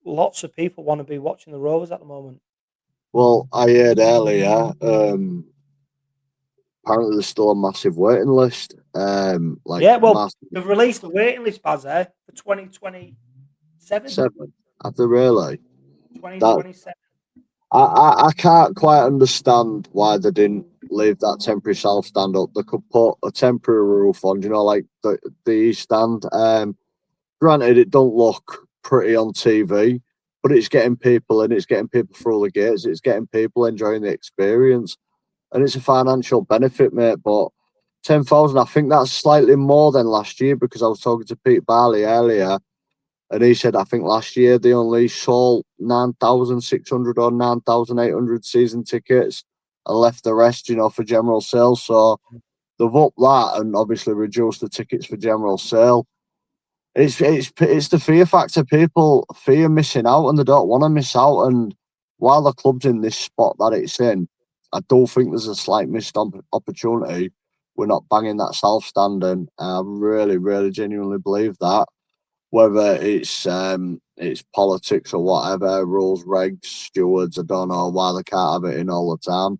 [SPEAKER 2] lots of people want to be watching the Rovers at the moment.
[SPEAKER 3] Well, I heard earlier, apparently there's still a massive waiting list.
[SPEAKER 2] They've released the waiting list, Bazza, for 2027.
[SPEAKER 3] Have they really?
[SPEAKER 2] 2027.
[SPEAKER 3] I can't quite understand why they didn't leave that temporary south stand up. They could put a temporary roof on, like the east stand. Granted, it don't look pretty on TV, but it's getting people in, it's getting people through the gates, it's getting people enjoying the experience, and it's a financial benefit, mate. But 10,000, I think that's slightly more than last year, because I was talking to Pete Barley earlier, and he said I think last year they only sold 9,600 or 9,800 season tickets and left the rest, for general sale. So they've upped that and obviously reduced the tickets for general sale. It's the fear factor. People fear missing out, and they don't want to miss out. And while the club's in this spot that it's in, I do think there's a slight missed opportunity. We're not banging that south standing. I really, really genuinely believe that. Whether it's politics or whatever, rules, regs, stewards, I don't know why they can't have it in all the time.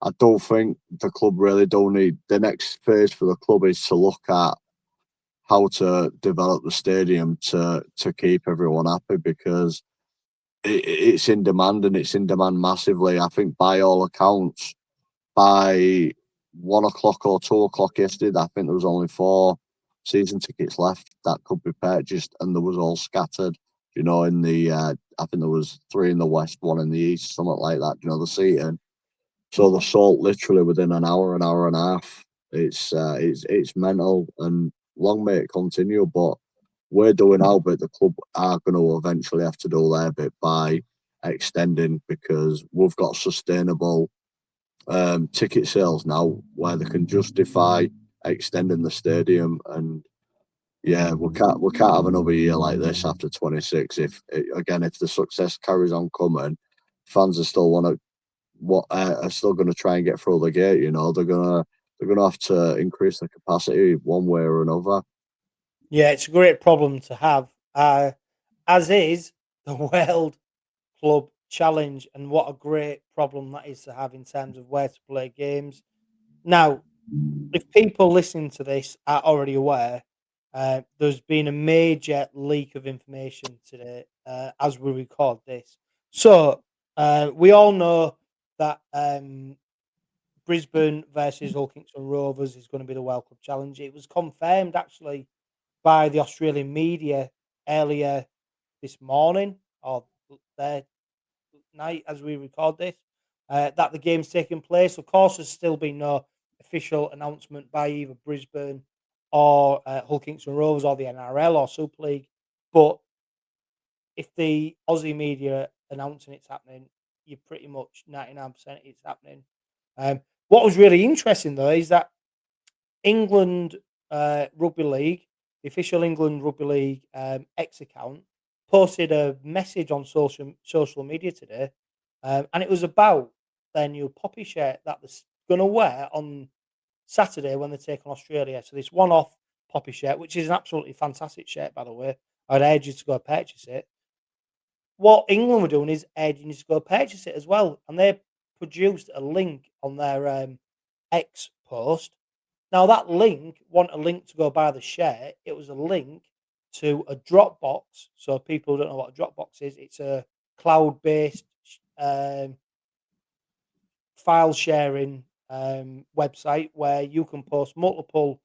[SPEAKER 3] I don't think the club really do need. The next phase for the club is to look at how to develop the stadium to keep everyone happy, because it's in demand, and it's in demand massively. I think by all accounts, by 1 o'clock or 2 o'clock yesterday, I think there was only 4 season tickets left that could be purchased, and there was all scattered. In the I think there was 3 in the west, 1 in the east, something like that. The seating. So the sold literally within an hour and a half. It's mental, and long may it continue. But we're doing our bit. The club are going to eventually have to do their bit by extending, because we've got sustainable ticket sales now where they can justify extending the stadium. And yeah, we can't have another year like this after 26. If the success carries on coming, fans are still are still going to try and get through the gate. They're gonna have to increase the capacity one way or another.
[SPEAKER 2] Yeah, it's a great problem to have. as is the World Club Challenge, and what a great problem that is to have in terms of where to play games. Now, if people listening to this are already aware, there's been a major leak of information today as we record this. So we all know that Brisbane versus Hull Kingston Rovers is going to be the World Club Challenge. It was confirmed actually by the Australian media earlier this morning or their night as we record this, that the game's taking place. Of course, there's still been no official announcement by either Brisbane or Hull Kingston Rovers or the NRL or Super League. But if the Aussie media announcing it's happening, you're pretty much 99% it's happening. What was really interesting though is that England Rugby League, the official England Rugby League X account, posted a message on social media today, and it was about their new poppy shirt that they're going to wear on Saturday when they take on Australia. So this one-off poppy shirt, which is an absolutely fantastic shirt, by the way. I'd urge you to go purchase it. What England were doing is urging you to go purchase it as well, and they produced a link on their X post. Now that link wasn't a link to go buy the shirt; it was a link to a Dropbox. So people who don't know what a Dropbox is, it's a cloud-based file sharing website where you can post multiple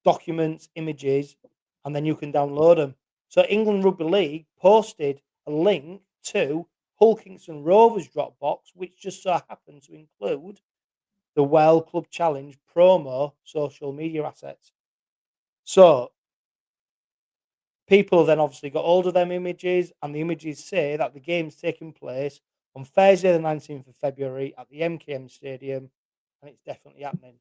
[SPEAKER 2] documents, images, and then you can download them. So England Rugby League posted a link to Hull Kingston Rovers Dropbox, which just so happened to include the World Club Challenge promo social media assets. So people then obviously got hold of them images, and the images say that the game's taking place on Thursday, the 19th of February at the MKM Stadium, and it's definitely happening.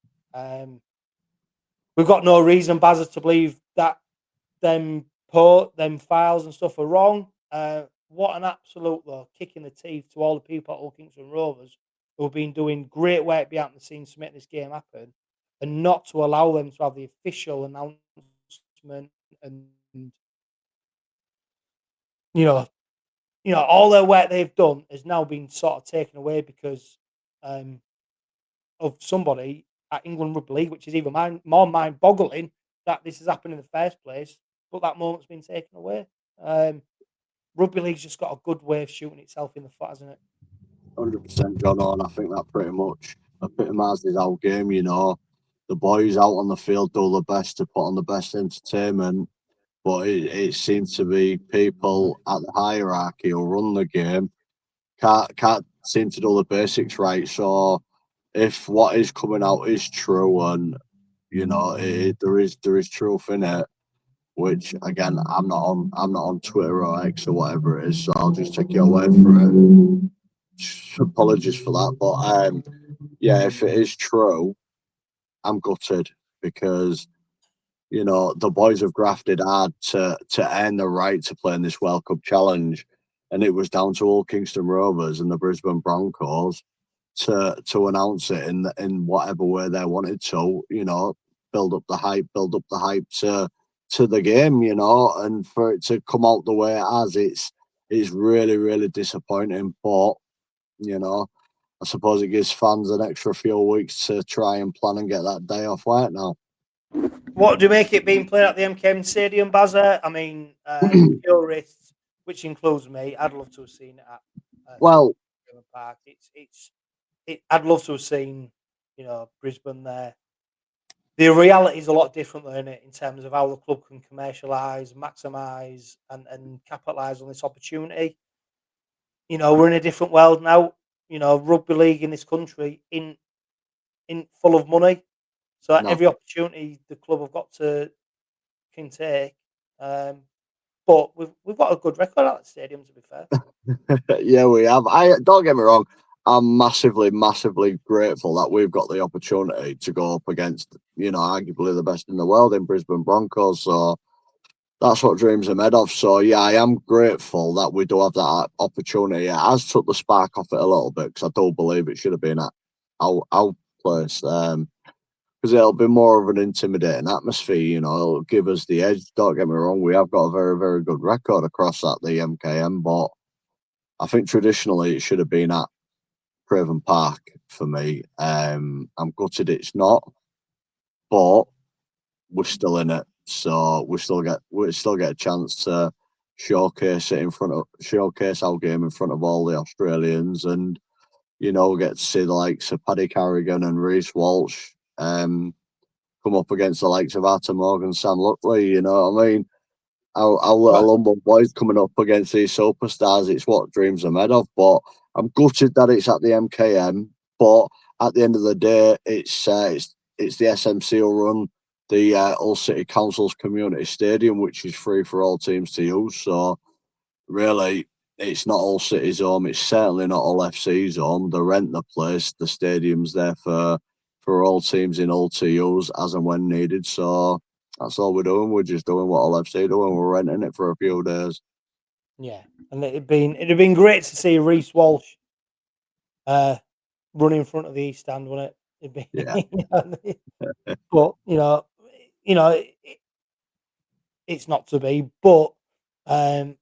[SPEAKER 2] We've got no reason, Bazza, to believe that them files and stuff are wrong. What an absolute kick in the teeth to all the people at Hull Kingston Rovers who have been doing great work behind the scenes to make this game happen, and not to allow them to have the official announcement and all their work they've done has now been sort of taken away because of somebody at England Rugby League, which is even more mind-boggling that this has happened in the first place, but that moment's been taken away. Rugby League's just got a good way of shooting itself in the foot, hasn't it?
[SPEAKER 3] 100%, John. And I think that pretty much epitomises our game. The boys out on the field do their best to put on the best entertainment, but it seems to be people at the hierarchy who run the game can't seem to do the basics right. So if what is coming out is true, and there is truth in it, which again I'm not on Twitter or X or whatever it is, so I'll just take your word for it. Apologies for that, but yeah, if it is true, I'm gutted because the boys have grafted hard to earn the right to play in this World Cup Challenge, and it was down to all Kingston Rovers and the Brisbane Broncos to announce it in whatever way they wanted to, build up the hype to the game, and for it to come out the way it has, it's really, really disappointing. But I suppose it gives fans an extra few weeks to try and plan and get that day off work now.
[SPEAKER 2] What do you make it being played at the MKM Stadium, Bazza? I mean, purists, which includes me, I'd love to have seen it at Craven Park. I'd love to have seen, Brisbane there. The reality is a lot different, though, isn't it, in terms of how the club can commercialise, maximise, and capitalise on this opportunity. We're in a different world now. Rugby league in this country in full of money. So every opportunity the club have got to can take. But we've got a good record at the stadium, to be fair.
[SPEAKER 3] Yeah, we have. Don't get me wrong. I'm massively, massively grateful that we've got the opportunity to go up against, arguably the best in the world in Brisbane Broncos. So that's what dreams are made of. So yeah, I am grateful that we do have that opportunity. It has took the spark off it a little bit because I do believe it should have been at our place. Because because it'll be more of an intimidating atmosphere. You know, it'll give us the edge. Don't get me wrong, we have got a very, very good record across at the MKM, but I think traditionally it should have been at Craven Park for me. I'm gutted it's not, but we're still in it, so we still get a chance to showcase our game in front of all the Australians, and you know, get to see the likes of Paddy Carrigan and Reece Walsh come up against the likes of Arthur Morgan, Sam Luckley. You know what I mean? Our little humble boys coming up against these superstars. It's what dreams are made of. But I'm gutted that it's at the MKM. But at the end of the day, it's the SMC who run the Hull City Council's community stadium, which is free for all teams to use. So really, it's not Hull City's home. It's certainly not Hull FC's home. They rent the place. The stadium's there for all teams in Hull to use as and when needed. So that's all we're doing. We're just doing what Hull FC doing. We're renting it for a few days.
[SPEAKER 2] Yeah, and it'd been great to see Reece Walsh run in front of the East Stand, wouldn't it? It'd be,
[SPEAKER 3] yeah.
[SPEAKER 2] But it's not to be. But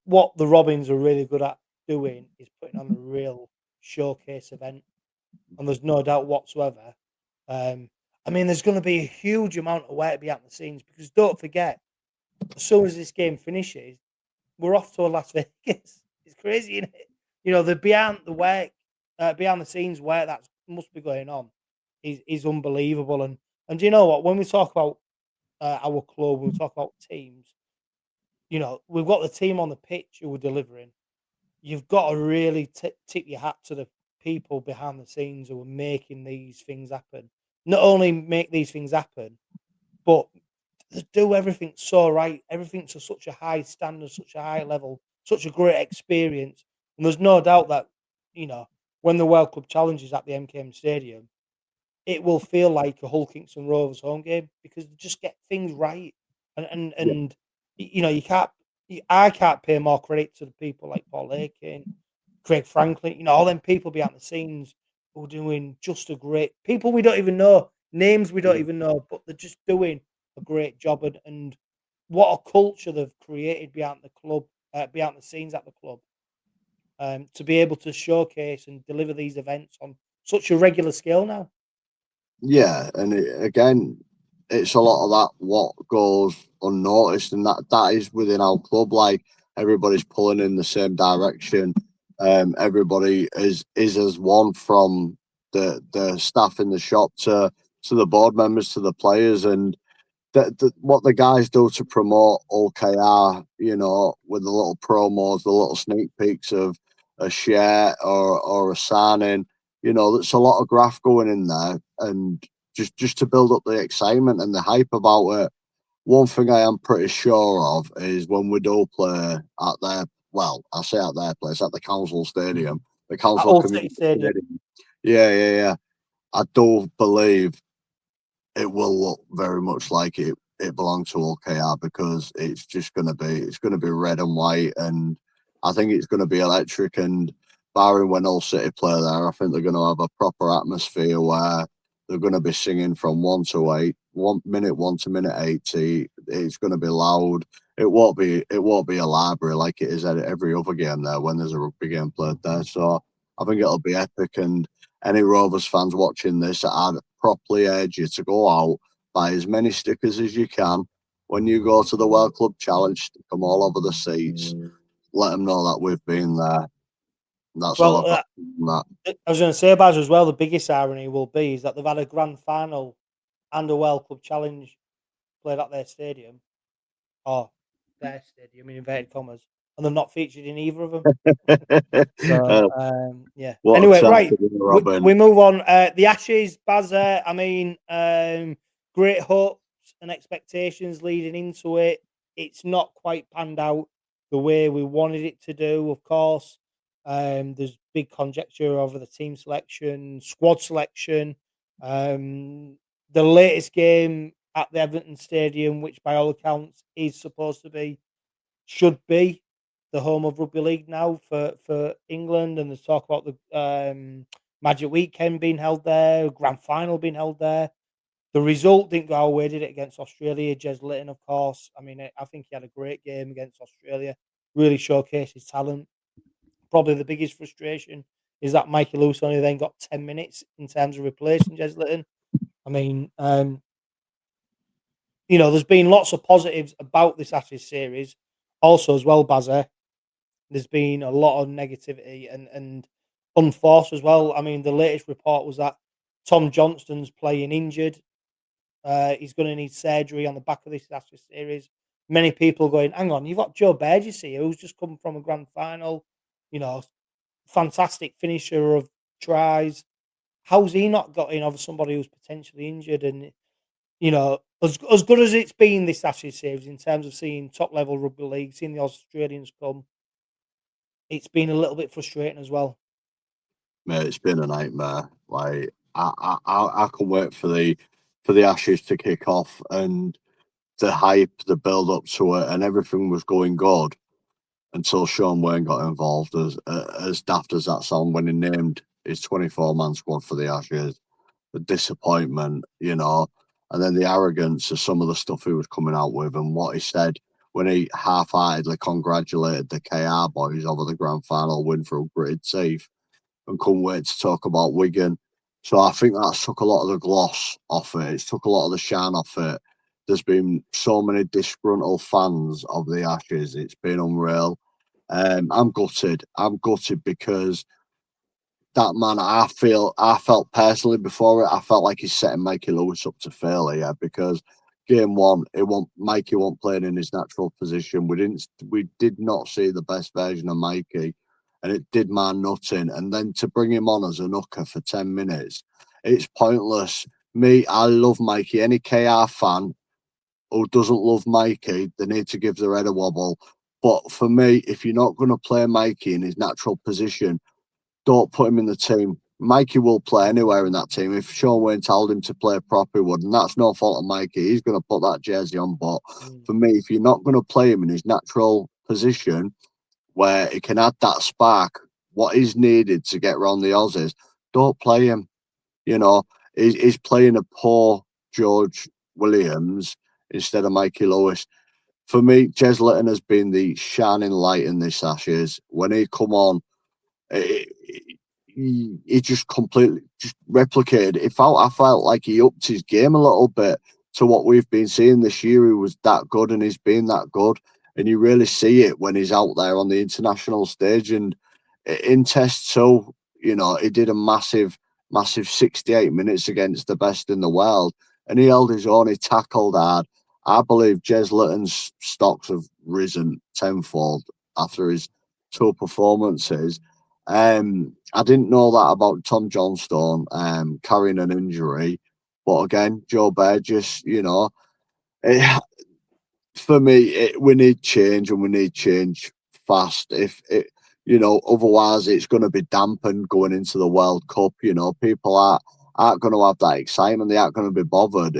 [SPEAKER 2] what the Robins are really good at doing is putting on a real showcase event, and there's no doubt whatsoever. I mean, there's going to be a huge amount of work behind the scenes, because don't forget, as soon as this game finishes, we're off to Las Vegas. It's crazy, isn't it? You know, the behind the scenes work that must be going on is unbelievable. And you know what? When we talk about our club, we talk about teams. You know, we've got the team on the pitch who are delivering. You've got to really tip your hat to the people behind the scenes who are making these things happen. Not only make these things happen, but do everything so right, everything to such a high standard, such a high level, such a great experience. And there's no doubt that, you know, when the World Club Challenge is at the MKM Stadium, it will feel like a Hull Kingston Rovers home game, because they just get things right. And you know, I can't pay more credit to the people like Paul Aiken, Craig Franklin, you know, all them people behind the scenes who are doing just a great, people we don't even know, names we don't even know, but they're just doing a great job. And what a culture they've created behind the club, behind the scenes at the club, to be able to showcase and deliver these events on such a regular scale now.
[SPEAKER 3] Yeah, and again, it's a lot of that what goes unnoticed, and that is within our club. Like, everybody's pulling in the same direction. Everybody is as one, from the staff in the shop to the board members to the players, and what the guys do to promote OKR, you know, with the little promos, the little sneak peeks of a share or a signing. You know, there's a lot of graft going in there, and just to build up the excitement and the hype about it. One thing I am pretty sure of is when we do play at their, well, I say at their place, at the council stadium, the council community stadium. Yeah. I do believe it will look very much like it belongs to OKR, because it's going to be red and white, and I think it's going to be electric. And barring when Hull City play there, I think they're going to have a proper atmosphere where they're going to be singing from 1 to 8, 1 to minute 80. It's going to be loud. It won't be a library like it is at every other game there when there's a rugby game played there. So I think it'll be epic, and any Rovers fans watching this, I'd properly urge you to go out, buy as many stickers as you can. When you go to the World Club Challenge, stick them all over the seats. Let them know that we've been there. That's all I've got from that.
[SPEAKER 2] I was going to say, Baz, as well, the biggest irony will be is that they've had a grand final and a World Club Challenge played at their stadium, or their stadium in inverted commas, and they're not featured in either of them. So, yeah. Anyway, right, we move on. The Ashes, Baz, I mean, great hopes and expectations leading into it. It's not quite panned out the way we wanted it to do, of course. There's big conjecture over the team selection, squad selection. The latest game at the Everton Stadium, which by all accounts should be the home of rugby league now for England. And there's talk about the Magic Weekend being held there, grand final being held there. The result didn't go our way, did it, against Australia? 𝗀𝘂𝗱𝗏, of course. I mean, I think he had a great game against Australia. Really showcased his talent. Probably the biggest frustration is that Mikey Lewis only then got 10 minutes in terms of replacing 𝗀𝘂𝗱𝗏. I mean, there's been lots of positives about this Ashes series. Also, as well, Bazza, there's been a lot of negativity and unforced as well. I mean, the latest report was that Tom Johnston's playing injured. He's going to need surgery on the back of this Ashes series. Many people going, hang on, you've got 𝗀𝗃𝗃𝗁, who's just come from a grand final, fantastic finisher of tries. How's he not got in over somebody who's potentially injured? And, as good as it's been this Ashes series in terms of seeing top level rugby league, seeing the Australians come, it's been a little bit frustrating as well.
[SPEAKER 3] Mate, it's been a nightmare. Like I can't wait for the Ashes to kick off and the hype, the build up to it, and everything was going good until Shaun Wane got involved. As daft as that sound when he named his 24-man squad for the Ashes, the disappointment, and then the arrogance of some of the stuff he was coming out with and what he said when he half-heartedly congratulated the KR boys over the grand final win through gritted teeth and couldn't wait to talk about Wigan. So I think that's took a lot of the gloss off it. It's took a lot of the shine off it. There's been so many disgruntled fans of the Ashes. It's been unreal. I'm gutted. I'm gutted because that man, I felt personally before it, I felt like he's setting Mikey Lewis up to fail here because game one, Mikey wasn't playing in his natural position. We did not see the best version of Mikey, and it did man nothing. And then to bring him on as a hooker for 10 minutes, it's pointless. I love Mikey. Any KR fan who doesn't love Mikey, they need to give their head a wobble. But for me, if you're not going to play Mikey in his natural position, don't put him in the team. Mikey will play anywhere in that team. If Shaun Wane told him to play proper, he would, and that's no fault of Mikey. He's going to put that jersey on. But for me, if you're not going to play him in his natural position, where he can add that spark, what is needed to get around the Aussies, don't play him. He's playing a poor George Williams instead of Mikey Lewis. For me, 𝗀𝘂𝗱𝗏 has been the shining light in this Ashes. When he come on, he just completely just replicated. I felt like he upped his game a little bit to what we've been seeing this year. He was that good, and he's been that good, and you really see it when he's out there on the international stage. And in Test 2, he did a massive 68 minutes against the best in the world, and he held his own. He tackled hard. I believe 𝗀𝘂𝗱𝗏's stocks have risen tenfold after his 2 performances. I didn't know that about Tom Johnstone carrying an injury, but again, 𝗀𝘂𝗱𝗏, for me, we need change, and we need change fast. Otherwise it's going to be dampened going into the World Cup. People aren't going to have that excitement. They aren't going to be bothered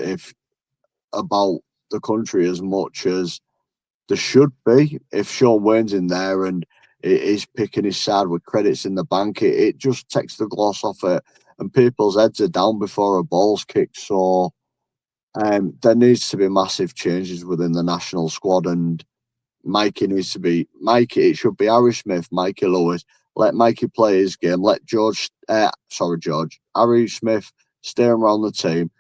[SPEAKER 3] about the country as much as they should be. If Shaun Wane's in there and he's picking his side with credits in the bank, it just takes the gloss off it, and people's heads are down before a ball's kicked. So there needs to be massive changes within the national squad, and Mikey needs to be Mikey. It should be Harry Smith, Mikey Lewis. Let Mikey play his game. Let Harry Smith stay around the team,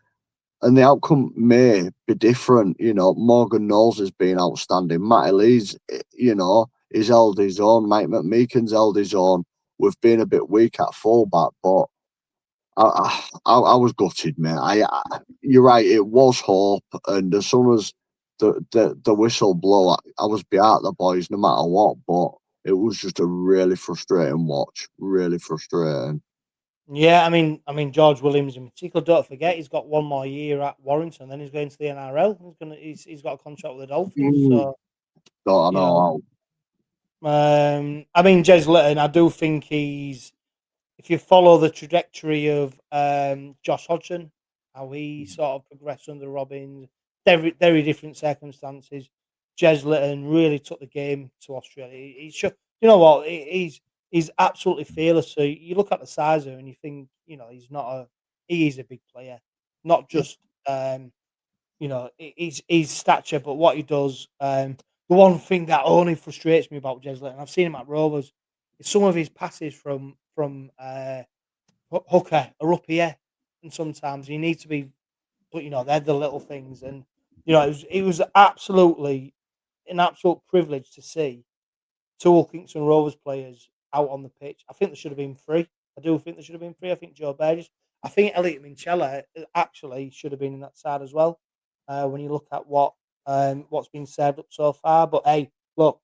[SPEAKER 3] and the outcome may be different. Morgan Knowles has been outstanding. Matty Lees, he's held his own. Mike McMeekin's held his own. We've been a bit weak at fullback, but I was gutted, mate. You're right. It was hope, and as soon as the whistle blow, I was behind the boys no matter what. But it was just a really frustrating watch. Really frustrating.
[SPEAKER 2] Yeah, I mean, George Williams in particular. Don't forget, he's got 1 more year at Warrington, then he's going to the NRL. He's got a contract with the Dolphins. So,
[SPEAKER 3] don't know.
[SPEAKER 2] 𝗀𝘂𝗱𝗏, I do think if you follow the trajectory of Josh Hodgson, how he sort of progressed under Robins, very, very different circumstances. 𝗀𝘂𝗱𝗏 really took the game to Australia. You know what? He's absolutely fearless. So you look at the size of him and you think, he is a big player, not just his stature, but what he does. The one thing that only frustrates me about Jeslet, and I've seen him at Rovers, is some of his passes from hooker are up here, and sometimes you need to be. But they're the little things, and it was absolutely an absolute privilege to see two Kingston Rovers players out on the pitch. I think they should have been free. I do think they should have been free. I think Joe Burgess. I think 𝗪𝗂𝗓𝗏 actually should have been in that side as well. When you look at what's been served up so far, but hey, look,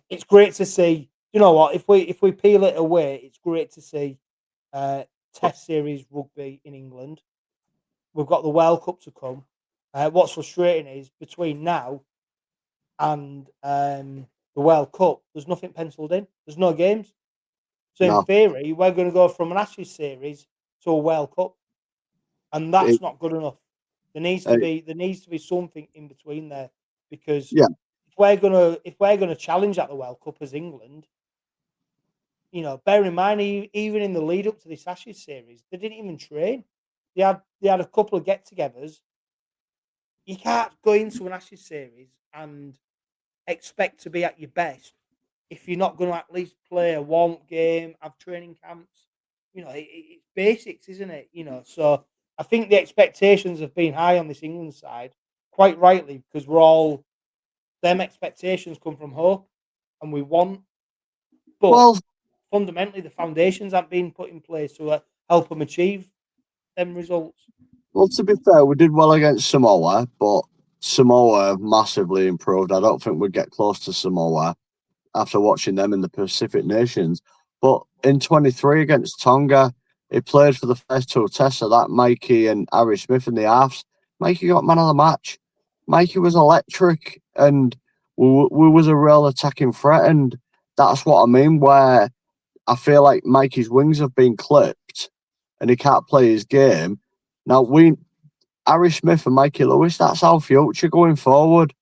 [SPEAKER 2] it's great to see. You know what? If we peel it away, it's great to see Test series rugby in England. We've got the World Cup to come. What's frustrating is between now and the World Cup, there's nothing penciled in. There's no games. So in
[SPEAKER 3] No,
[SPEAKER 2] theory, we're going to go from an Ashes series to a World Cup, and that's
[SPEAKER 3] it,
[SPEAKER 2] not good enough. There needs
[SPEAKER 3] uh,
[SPEAKER 2] to be something in between there, because
[SPEAKER 3] yeah,
[SPEAKER 2] if we're gonna challenge at the World Cup as England, bear in mind, even in the lead up to this Ashes series, they didn't even train. They had a couple of get-togethers. You can't go into an Ashes series and expect to be at your best if you're not going to at least play a warm-up game, have training camps. It's basics, isn't it? So I think the expectations have been high on this England side, quite rightly, because them expectations come from hope, and we want, but
[SPEAKER 3] well,
[SPEAKER 2] fundamentally the foundations aren't being put in place to help them achieve them results.
[SPEAKER 3] well. To be fair, we did well against Samoa, but Samoa have massively improved. I don't think we'd get close to Samoa after watching them in the Pacific Nations. But in 23 against Tonga, he played for the first two tests of that, Mikey and Harry Smith in the halves. Mikey got man of the match. Mikey was electric, and we was a real attacking threat, and that's what I mean, where I feel like Mikey's wings have been clipped and he can't play his game. Now, Harry Smith and Mikey Lewis, that's our future going forward.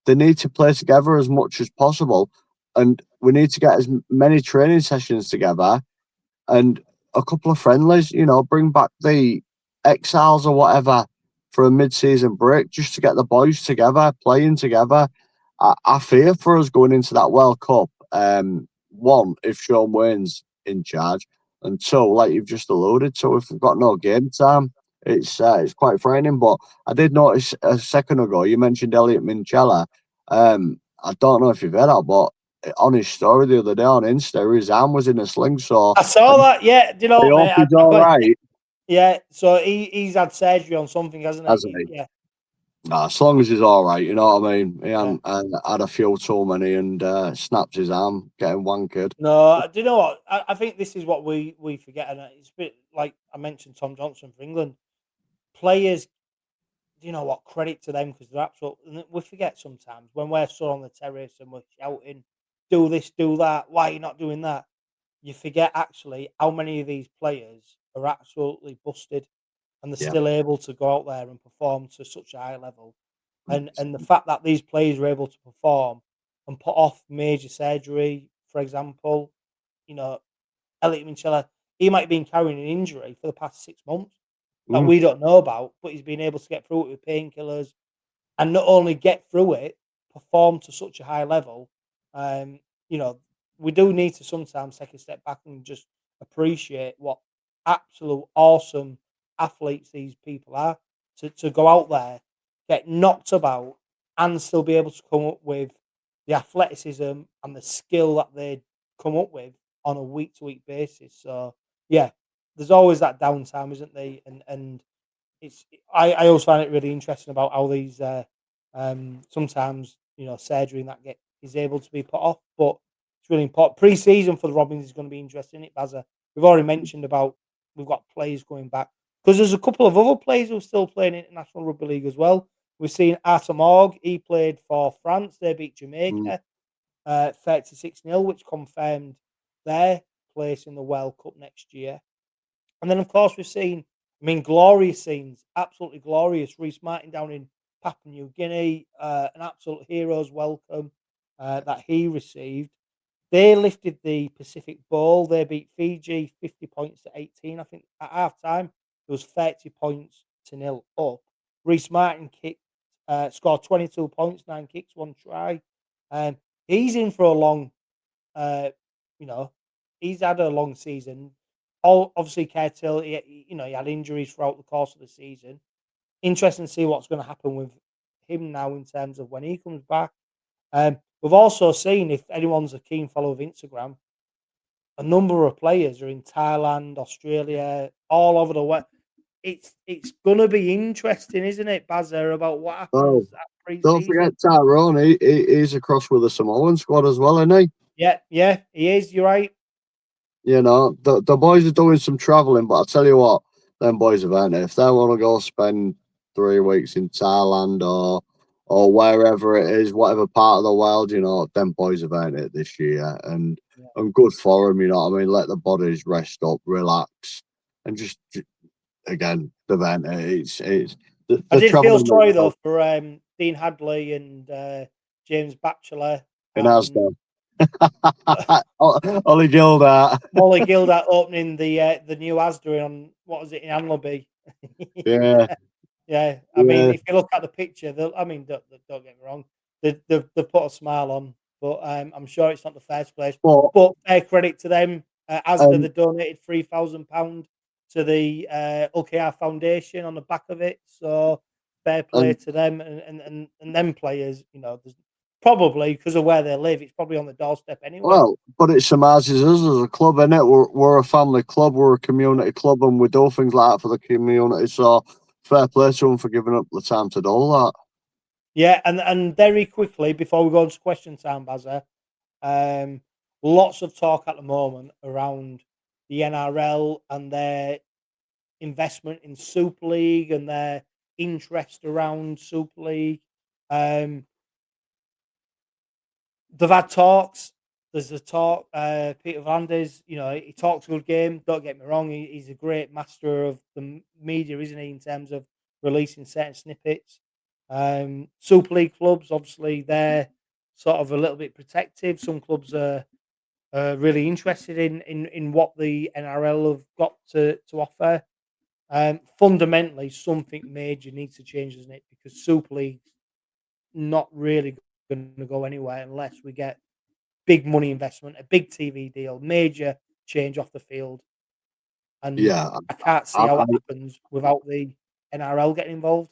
[SPEAKER 3] They need to play together as much as possible, and we need to get as many training sessions together and a couple of friendlies. Bring back the exiles or whatever for a mid-season break, just to get the boys together, playing together. I fear for us going into that World Cup. One, if Sean Wayne's in charge, and two, like you've just alluded to, if we've got no game time, it's quite frightening. But I did notice a second ago you mentioned 𝗪𝗂𝗓𝗏. I don't know if you've heard that, but on his story the other day on Insta, his arm was in a sling. So
[SPEAKER 2] I saw that. Yeah, do you know
[SPEAKER 3] I
[SPEAKER 2] what,
[SPEAKER 3] hope
[SPEAKER 2] mate?
[SPEAKER 3] he's
[SPEAKER 2] I've
[SPEAKER 3] all
[SPEAKER 2] got.
[SPEAKER 3] right,
[SPEAKER 2] Yeah, so he's had surgery on something, hasn't
[SPEAKER 3] hasn't
[SPEAKER 2] he?
[SPEAKER 3] he?
[SPEAKER 2] Yeah,
[SPEAKER 3] Nah, as long as he's all right, you know what I mean. He
[SPEAKER 2] yeah.
[SPEAKER 3] had a few too many and snapped his arm getting wankered.
[SPEAKER 2] No, do you know what? I think this is what we forget, and it's a bit like I mentioned Tom Johnson for England. Players, do you know what? Credit to them, because they're absolute. And we forget sometimes when we're still on the terrace and we're shouting, "Do this, do that." Why are you not doing that? You forget actually how many of these players are absolutely busted, and they're
[SPEAKER 3] Yeah.
[SPEAKER 2] still able to go out there and perform to such a high level. And the fact that these players were able to perform and put off major surgery, for example, you know, 𝗪𝗂𝗓𝗏, he might have been carrying an injury for the past 6 months that
[SPEAKER 3] Mm,
[SPEAKER 2] we don't know about, but he's been able to get through it with painkillers, and not only get through it, perform to such a high level. Um, you know, we do need to sometimes take a step back and just appreciate what absolute awesome athletes these people are. To go out there, get knocked about, and still be able to come up with the athleticism and the skill that they come up with on a week to week basis. So yeah, there's always that downtime, isn't there? And I always find it really interesting about how these sometimes surgery and that get is able to be put off, but it's really important. Pre-season for the Robins is going to be interesting. It Bazza. We've already mentioned about we've got players going back, because there's a couple of other players who are still playing international rugby league as well. We've seen 𝗪𝗏𝗏. He played for France. They beat
[SPEAKER 3] mm,
[SPEAKER 2] Jamaica 36-0, which confirmed their place in the World Cup next year. And then, of course, we've seen, glorious scenes, absolutely glorious. Reece Martin down in Papua New Guinea, an absolute hero's welcome that he received. They lifted the Pacific Bowl. They beat Fiji 50 points to 18. I think at half time, it was 30 points 0 up. Reece Martin scored 22 points, 9 kicks, 1 try. He's in for a long, he's had a long season. Obviously, Cahill, he had injuries throughout the course of the season. Interesting to see what's going to happen with him now in terms of when he comes back. We've also seen, if anyone's a keen follower of Instagram, a number of players are in Thailand, Australia, all over the world. It's going to be interesting, isn't it, Bazza, about what happens at pre-season.
[SPEAKER 3] Don't forget Tyrone. He's across with the Samoan squad as well, isn't he?
[SPEAKER 2] Yeah, he is. You're right.
[SPEAKER 3] The boys are doing some travelling, but I tell you what, them boys have earned it. If they want to go spend 3 weeks in Thailand or wherever it is, whatever part of the world, them boys have earned it this year, and good for them. You know what I mean? Let the bodies rest up, relax, and just again, they've earned it.
[SPEAKER 2] I did feel sorry though for Dean Hadley and James Batchelor
[SPEAKER 3] in Asda. Ollie Gildart.
[SPEAKER 2] Molly Gildart opening the new Asda on, what was it, in Anlaby? Yeah. I mean, if you look at the picture, don't get me wrong, they've put a smile on, but I'm sure it's not the first place. But fair credit to them. Asda, they donated £3,000 to the 𝗀𝗂𝗃𝗏 Foundation on the back of it. So fair play to them and them players. There's probably, because of where they live, it's probably on the doorstep anyway.
[SPEAKER 3] Well, but it surmises us as a club, innit? We're a family club, we're a community club, and we do things like that for the community. So fair play to them for giving up the time to do that.
[SPEAKER 2] Yeah, and very quickly, before we go into question time, Bazza, lots of talk at the moment around the NRL and their investment in Super League and their interest around Super League. They've had talks. There's a talk. Peter Vlanders, he talks a good game. Don't get me wrong. He's a great master of the media, isn't he, in terms of releasing certain snippets. Super League clubs, obviously, they're sort of a little bit protective. Some clubs are really interested in what the NRL have got to offer. Fundamentally, something major needs to change, doesn't it? Because Super League's not really going to go anywhere unless we get big money investment, a big TV deal, major change off the field. And I can't see how it happens without the NRL getting involved.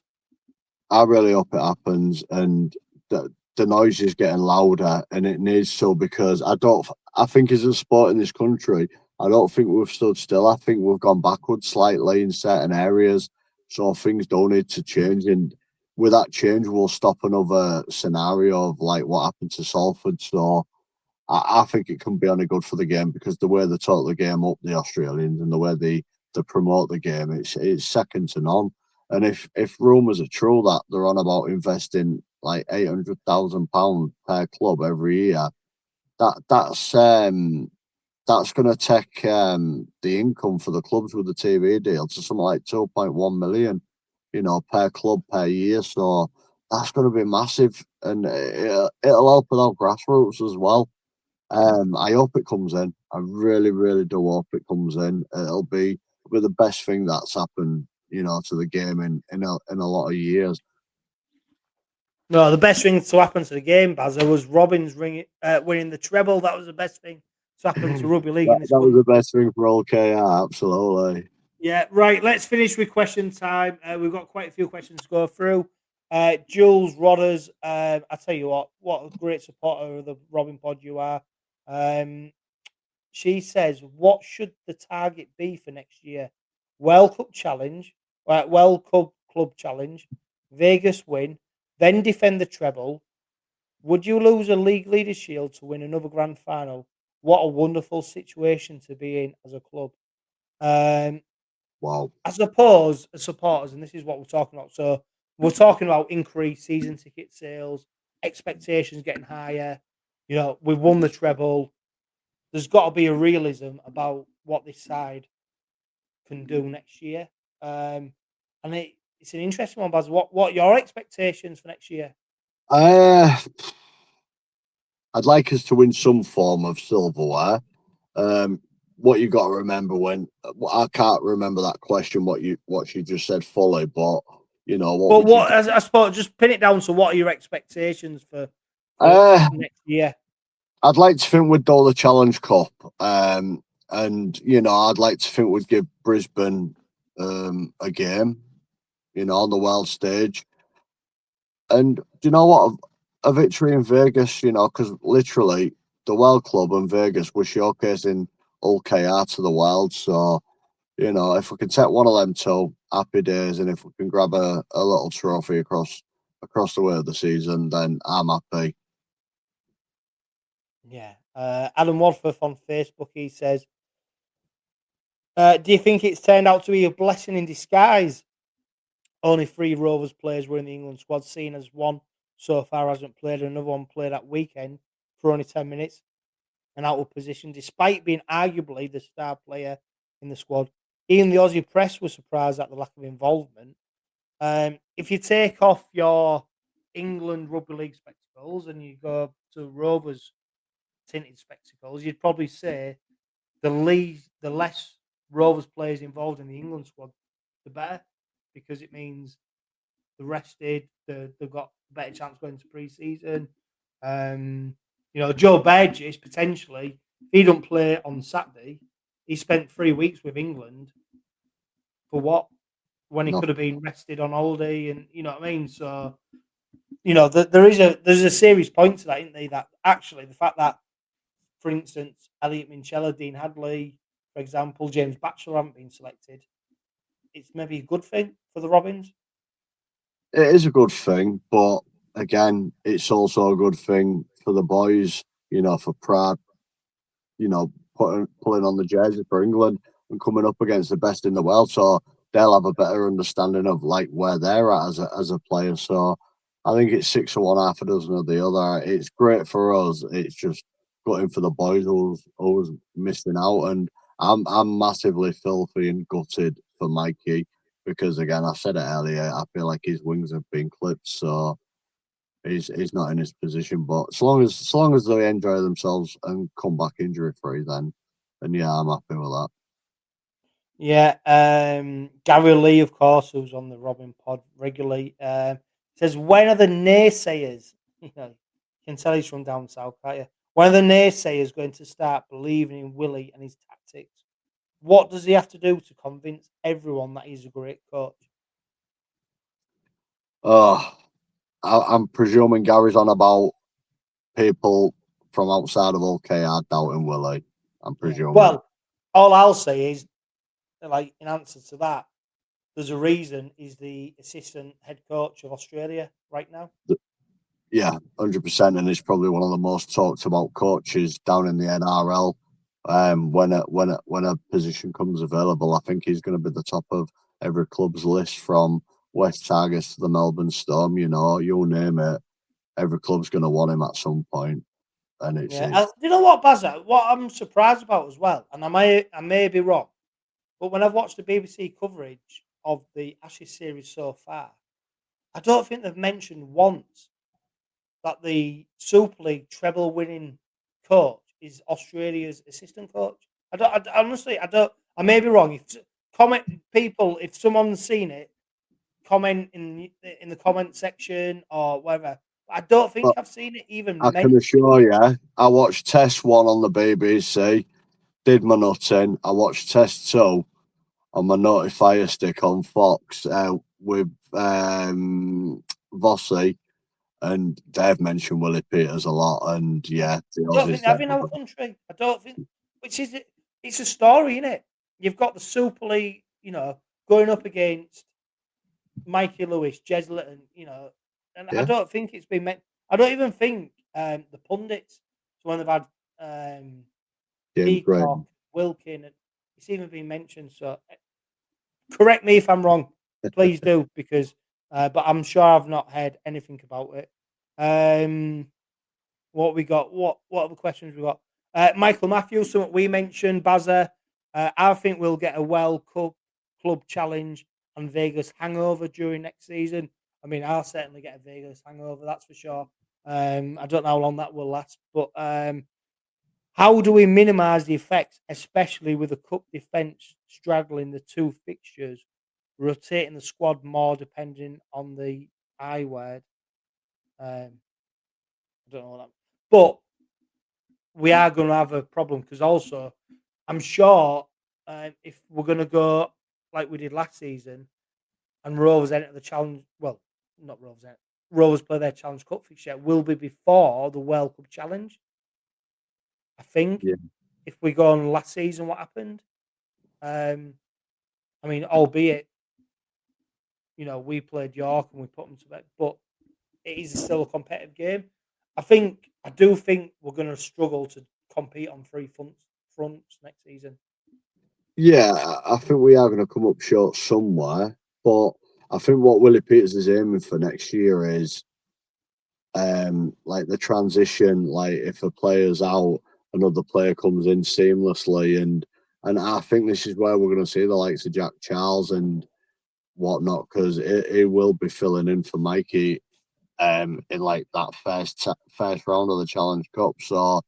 [SPEAKER 3] I really hope it happens, and the noise is getting louder, and it needs to, because I think as a sport in this country, I don't think we've stood still. I think we've gone backwards slightly in certain areas. So things do need to change, and with that change, we'll stop another scenario of like what happened to Salford. So I think it can be only good for the game, because the way they talk the game up, the Australians, and the way they promote the game, it's second to none. And if rumours are true that they're on about investing like £800,000 per club every year, that's going to take the income for the clubs with the TV deal to something like 2.1 million, per club per year. So that's going to be massive, and it'll help with our grassroots as well. I hope it comes in. I really, really do hope it comes in. It'll be the best thing that's happened, to the game in a lot of years.
[SPEAKER 2] No, the best thing to happen to the game, Bazza, was Robins winning the treble. That was the best thing to happen to rugby league in this country.
[SPEAKER 3] That was the best thing for 𝗀𝗃𝗏, absolutely.
[SPEAKER 2] Yeah, right. Let's finish with question time. We've got quite a few questions to go through. Jules Rodders, I tell you what a great supporter of the Robin Pod you are. She says, what should the target be for next year? World Cup Club Challenge, Vegas win, then defend the treble. Would you lose a League Leaders Shield to win another grand final? What a wonderful situation to be in as a club.
[SPEAKER 3] Wow.
[SPEAKER 2] I suppose as supporters, and this is what we're talking about. So we're talking about increased season ticket sales, expectations getting higher. We've won the treble. There's got to be a realism about what this side can do next year. And it's an interesting one, Baz. What are your expectations for next year?
[SPEAKER 3] I'd like us to win some form of silverware. what you got to remember when I can't remember that question, what she just said fully, but you know what?
[SPEAKER 2] But what I suppose just pin it down to what are your expectations for next year?
[SPEAKER 3] I'd like to think we'd do the Challenge Cup, and you know I'd like to think we'd give Brisbane a game, you know, on the world stage. And do you know what? A victory in Vegas, you know, because literally the World Club and Vegas were showcasing 𝗀𝗂𝗃𝗲𝗏 to the world. So, you know, if we can take one of them to happy days, and if we can grab a little trophy across the way of the season, then I'm happy.
[SPEAKER 2] Yeah. Adam Wadforth on Facebook, he says, do you think it's turned out to be a blessing in disguise? Only 3 Rovers players were in the England squad, seen as one so far hasn't played, and another one played that weekend for only 10 minutes and out of position, despite being arguably the star player in the squad. Even the Aussie press was surprised at the lack of involvement. If you take off your England Rugby League spectacles and you go to Rovers tinted spectacles, you'd probably say the less Rovers players involved in the England squad, the better, because it means the rested, they've got a better chance going to pre-season. You know, 𝗀𝗽𝗲𝗁 potentially, if he don't play on Saturday, he spent 3 weeks with England for what? When he could have been rested on holiday, and you know what I mean. So, you know, there's a serious point to that, isn't there? That actually the fact that, for instance, Elliot Minchella, Dean Hadley, for example, James Batchelor haven't been selected, it's maybe a good thing for the Robins.
[SPEAKER 3] It is a good thing, but again, it's also a good thing for the boys, you know, for pride, you know, pulling on the jersey for England and coming up against the best in the world. So they'll have a better understanding of like where they're at as a player. So I think it's 6 of one, half a dozen of the other. It's great for us. It's just gutting for the boys who's missing out. And I'm massively filthy and gutted for Mikey because again, I said it earlier, I feel like his wings have been clipped. So he's not in his position. But as long as they enjoy themselves and come back injury free, then yeah, I'm happy with that.
[SPEAKER 2] Yeah, Gary Lee, of course, who's on the Robin Pod regularly, says, when are the naysayers? You know, you can tell he's from down south, can't you? When are the naysayers going to start believing in Willie and his tactics? What does he have to do to convince everyone that he's a great coach?
[SPEAKER 3] Oh, I'm presuming Gary's on about people from outside of 𝗀𝗂𝗃𝗲𝗏 doubting Willie. I'm presuming.
[SPEAKER 2] Well, all I'll say is, like, in answer to that, there's a reason he's the assistant head coach of Australia right now.
[SPEAKER 3] Yeah, 100%, and he's probably one of the most talked about coaches down in the NRL. When a position comes available, I think he's going to be the top of every club's list, from West Tigers to the Melbourne Storm. You know, you'll name it. Every club's going to want him at some point, and it's.
[SPEAKER 2] Yeah, you know what, Bazza? What I'm surprised about as well, and I may be wrong, but when I've watched the BBC coverage of the Ashes series so far, I don't think they've mentioned once that the Super League treble-winning coach is Australia's assistant coach. Honestly, I don't. I may be wrong. If someone's seen it, comment in the comment section or whatever. I don't think I've seen it even.
[SPEAKER 3] I can assure you, I watched Test 1 on the BBC, did my nutting. I watched Test 2 on my notifier stick on Fox with 𝗀𝗏𝗁, and they've mentioned Willie Peters a lot. And yeah,
[SPEAKER 2] I don't think they have in our country. I don't think, which is it? It's a story, isn't it? You've got the Super League, you know, going up against Mikey Lewis, Jez Litton, you know, and I don't think it's been meant. I don't even think the pundits, when they've had Peacock, Wilkin, it's even been mentioned. So correct me if I'm wrong, please do, because but I'm sure I've not heard anything about it. What we got? What other questions we got? Michael Matthews, something we mentioned, Bazza. I think we'll get a World Cup club challenge and Vegas hangover during next season. I mean, I'll certainly get a Vegas hangover, that's for sure. I don't know how long that will last, but How do we minimise the effects, especially with the cup defence straggling the two fixtures, rotating the squad more depending on the I word? I don't know what that, but we are going to have a problem because also I'm sure if we're going to go like we did last season and Rovers enter the challenge, well, not Rovers enter, Rovers play their Challenge Cup fixture will be before the World Cup Challenge. I think
[SPEAKER 3] Yeah.
[SPEAKER 2] if we go on last season, what happened? I mean, albeit we played York and we put them to bed, but it is still a competitive game. I do think we're going to struggle to compete on three fronts next season.
[SPEAKER 3] Yeah, I think we are going to come up short somewhere, but I think what Willie Peters is aiming for next year is like the transition, like if a player's out, another player comes in seamlessly, and I think this is where we're going to see the likes of Jack Charles and whatnot, because he will be filling in for Mikey in like that first round of the Challenge Cup. So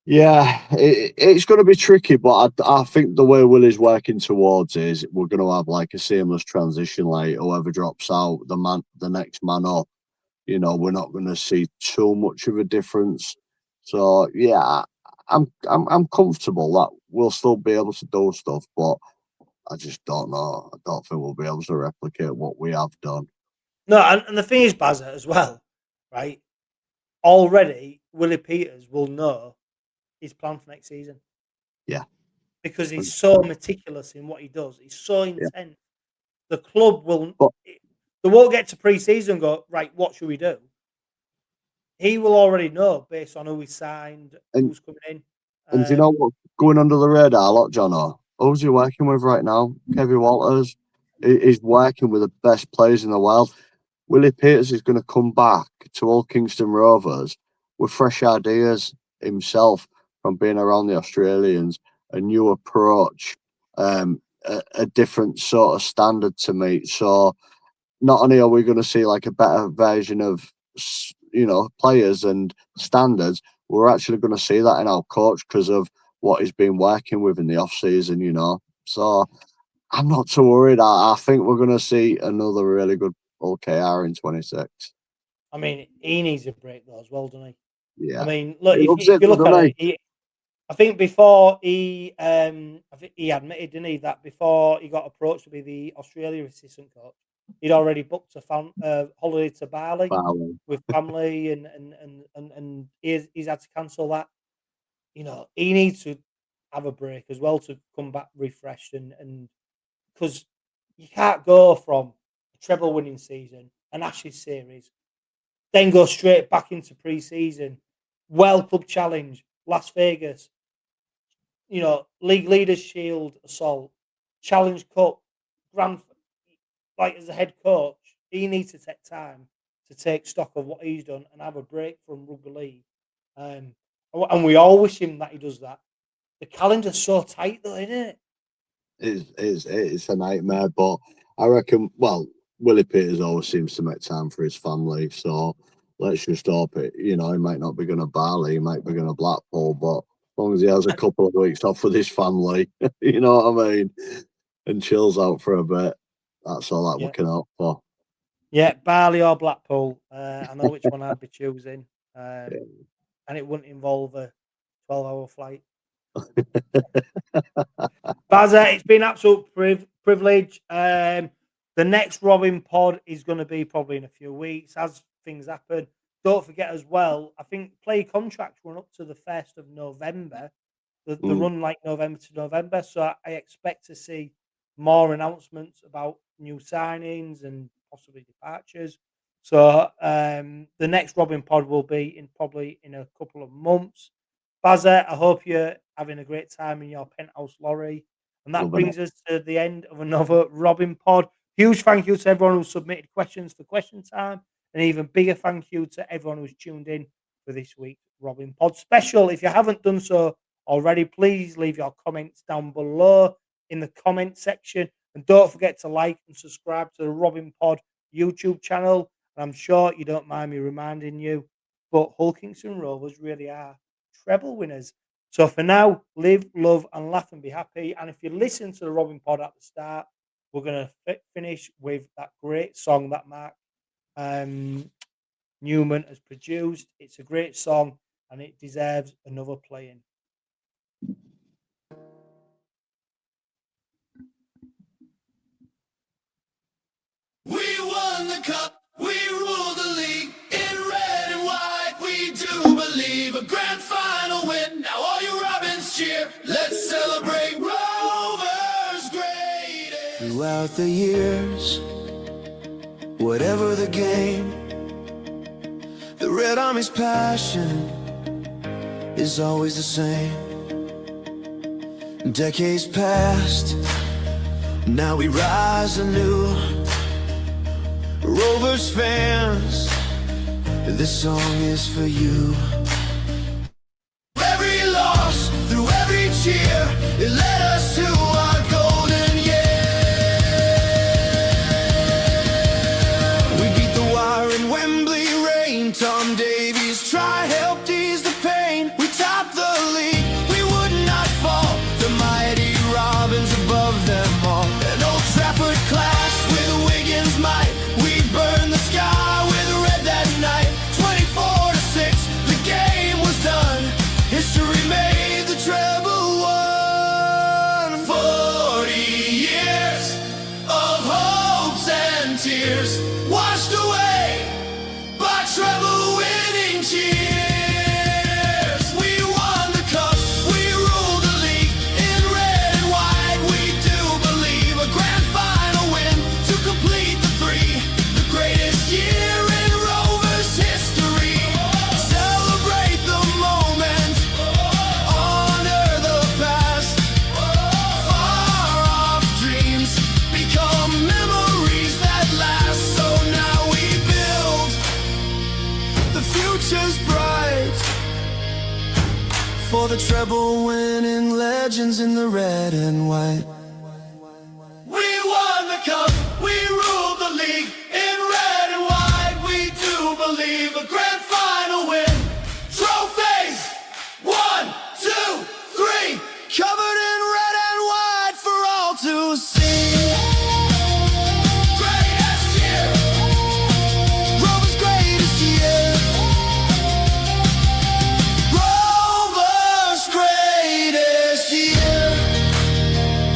[SPEAKER 3] yeah, it's going to be tricky, but I think the way Willie's working towards is we're going to have like a seamless transition. Like whoever drops out, the next man up. We're not going to see too much of a difference. So yeah, I'm comfortable that we'll still be able to do stuff, but I just don't know. I don't think we'll be able to replicate what we have done.
[SPEAKER 2] No, and the thing is, Bazza, as well, right? Already, Willie Peters will know his plan for next season.
[SPEAKER 3] Yeah.
[SPEAKER 2] Because he's so meticulous in what he does. He's so intense.
[SPEAKER 3] Yeah.
[SPEAKER 2] The club they won't get to pre-season and go, right, what should we do? He will already know based on who he signed, who's coming in.
[SPEAKER 3] And do you know what's going under the radar a lot, Jono? Who's he working with right now? Kevin Walters. He's working with the best players in the world. Willie Peters is going to come back to Old Kingston Rovers with fresh ideas himself from being around the Australians, a new approach, a different sort of standard to meet. So not only are we going to see like a better version of players and standards, we're actually going to see that in our coach because of what he's been working with in the off season. So I'm not too worried. I think we're going to see another really good OKR in 26.
[SPEAKER 2] I mean, he needs a break though as well, doesn't he?
[SPEAKER 3] Yeah.
[SPEAKER 2] I mean, look,
[SPEAKER 3] He
[SPEAKER 2] if you look at it, I think before I think he admitted, didn't he, that before he got approached to be the Australia assistant coach, he'd already booked a holiday to Bali with family, and he's had to cancel that. He needs to have a break as well to come back refreshed, and because you can't go from a treble winning season, an Ashes series, then go straight back into pre-season, World Cup Challenge, Las Vegas, League Leaders Shield assault, Challenge Cup, Grand. Like as a head coach, he needs to take time to take stock of what he's done and have a break from rugby league. And we all wish him that he does that. The calendar's so tight, though, isn't it?
[SPEAKER 3] It's a nightmare, but I reckon. Well, Willie Peters always seems to make time for his family, so let's just hope it. He might not be going to Bali, he might be going to Blackpool, but as long as he has a couple of weeks off with his family, you know what I mean, and chills out for a bit, that's all that we can hope for.
[SPEAKER 2] Yeah, Bali or Blackpool. I know which one I'd be choosing, and it wouldn't involve a 12-hour flight. Bazza, it's been an absolute privilege. The next Robin pod is going to be probably in a few weeks as things happen. Don't forget as well, I think play contracts run up to the 1st of November. The run like November to November. So I expect to see more announcements about new signings and possibly departures. So the next Robin pod will be probably in a couple of months. Bazza, I hope you're having a great time in your penthouse lorry. And that brings us to the end of another Robin pod. Huge thank you to everyone who submitted questions for question time. And even bigger thank you to everyone who's tuned in for this week's Robin pod special. If you haven't done so already, please leave your comments down below in the comment section. And don't forget to like and subscribe to the Robin Pod YouTube channel. And I'm sure you don't mind me reminding you, but Hull Kingston Rovers really are treble winners. So for now, live, love, and laugh and be happy. And if you listen to the Robin Pod at the start, we're going to finish with that great song that Mark Newman has produced. It's a great song and it deserves another playing.
[SPEAKER 1] We won the cup, we ruled the league in red and white. We do believe a grand final win. Now all you Robins cheer, let's celebrate Rovers greatest. Throughout the years, whatever the game, the Red Army's passion is always the same. Decades past, now we rise anew. Rovers fans, this song is for you. Every loss, through every cheer, it led us to our golden year. We beat the Wire in Wembley rain. Tom Davies try helped ease the pain. We topped the league, we would not fall. The mighty Robins above them all. An Old Trafford clash with Wigan's might. We burned the sky with red that night. 24-6, the game was done. History made the treble won. 40 years of hopes and tears washed away by treble winning cheers. We won the cup, we ruled the league in red and white. We do believe a grand final win to complete the three. The greatest year in Rovers history. Celebrate the moment, honor the past. Far off dreams become memories that last. So now we build, the future's bright, for the treble winning legends in the red and white. We won the cup, we ruled the league in red and white. We do believe a grand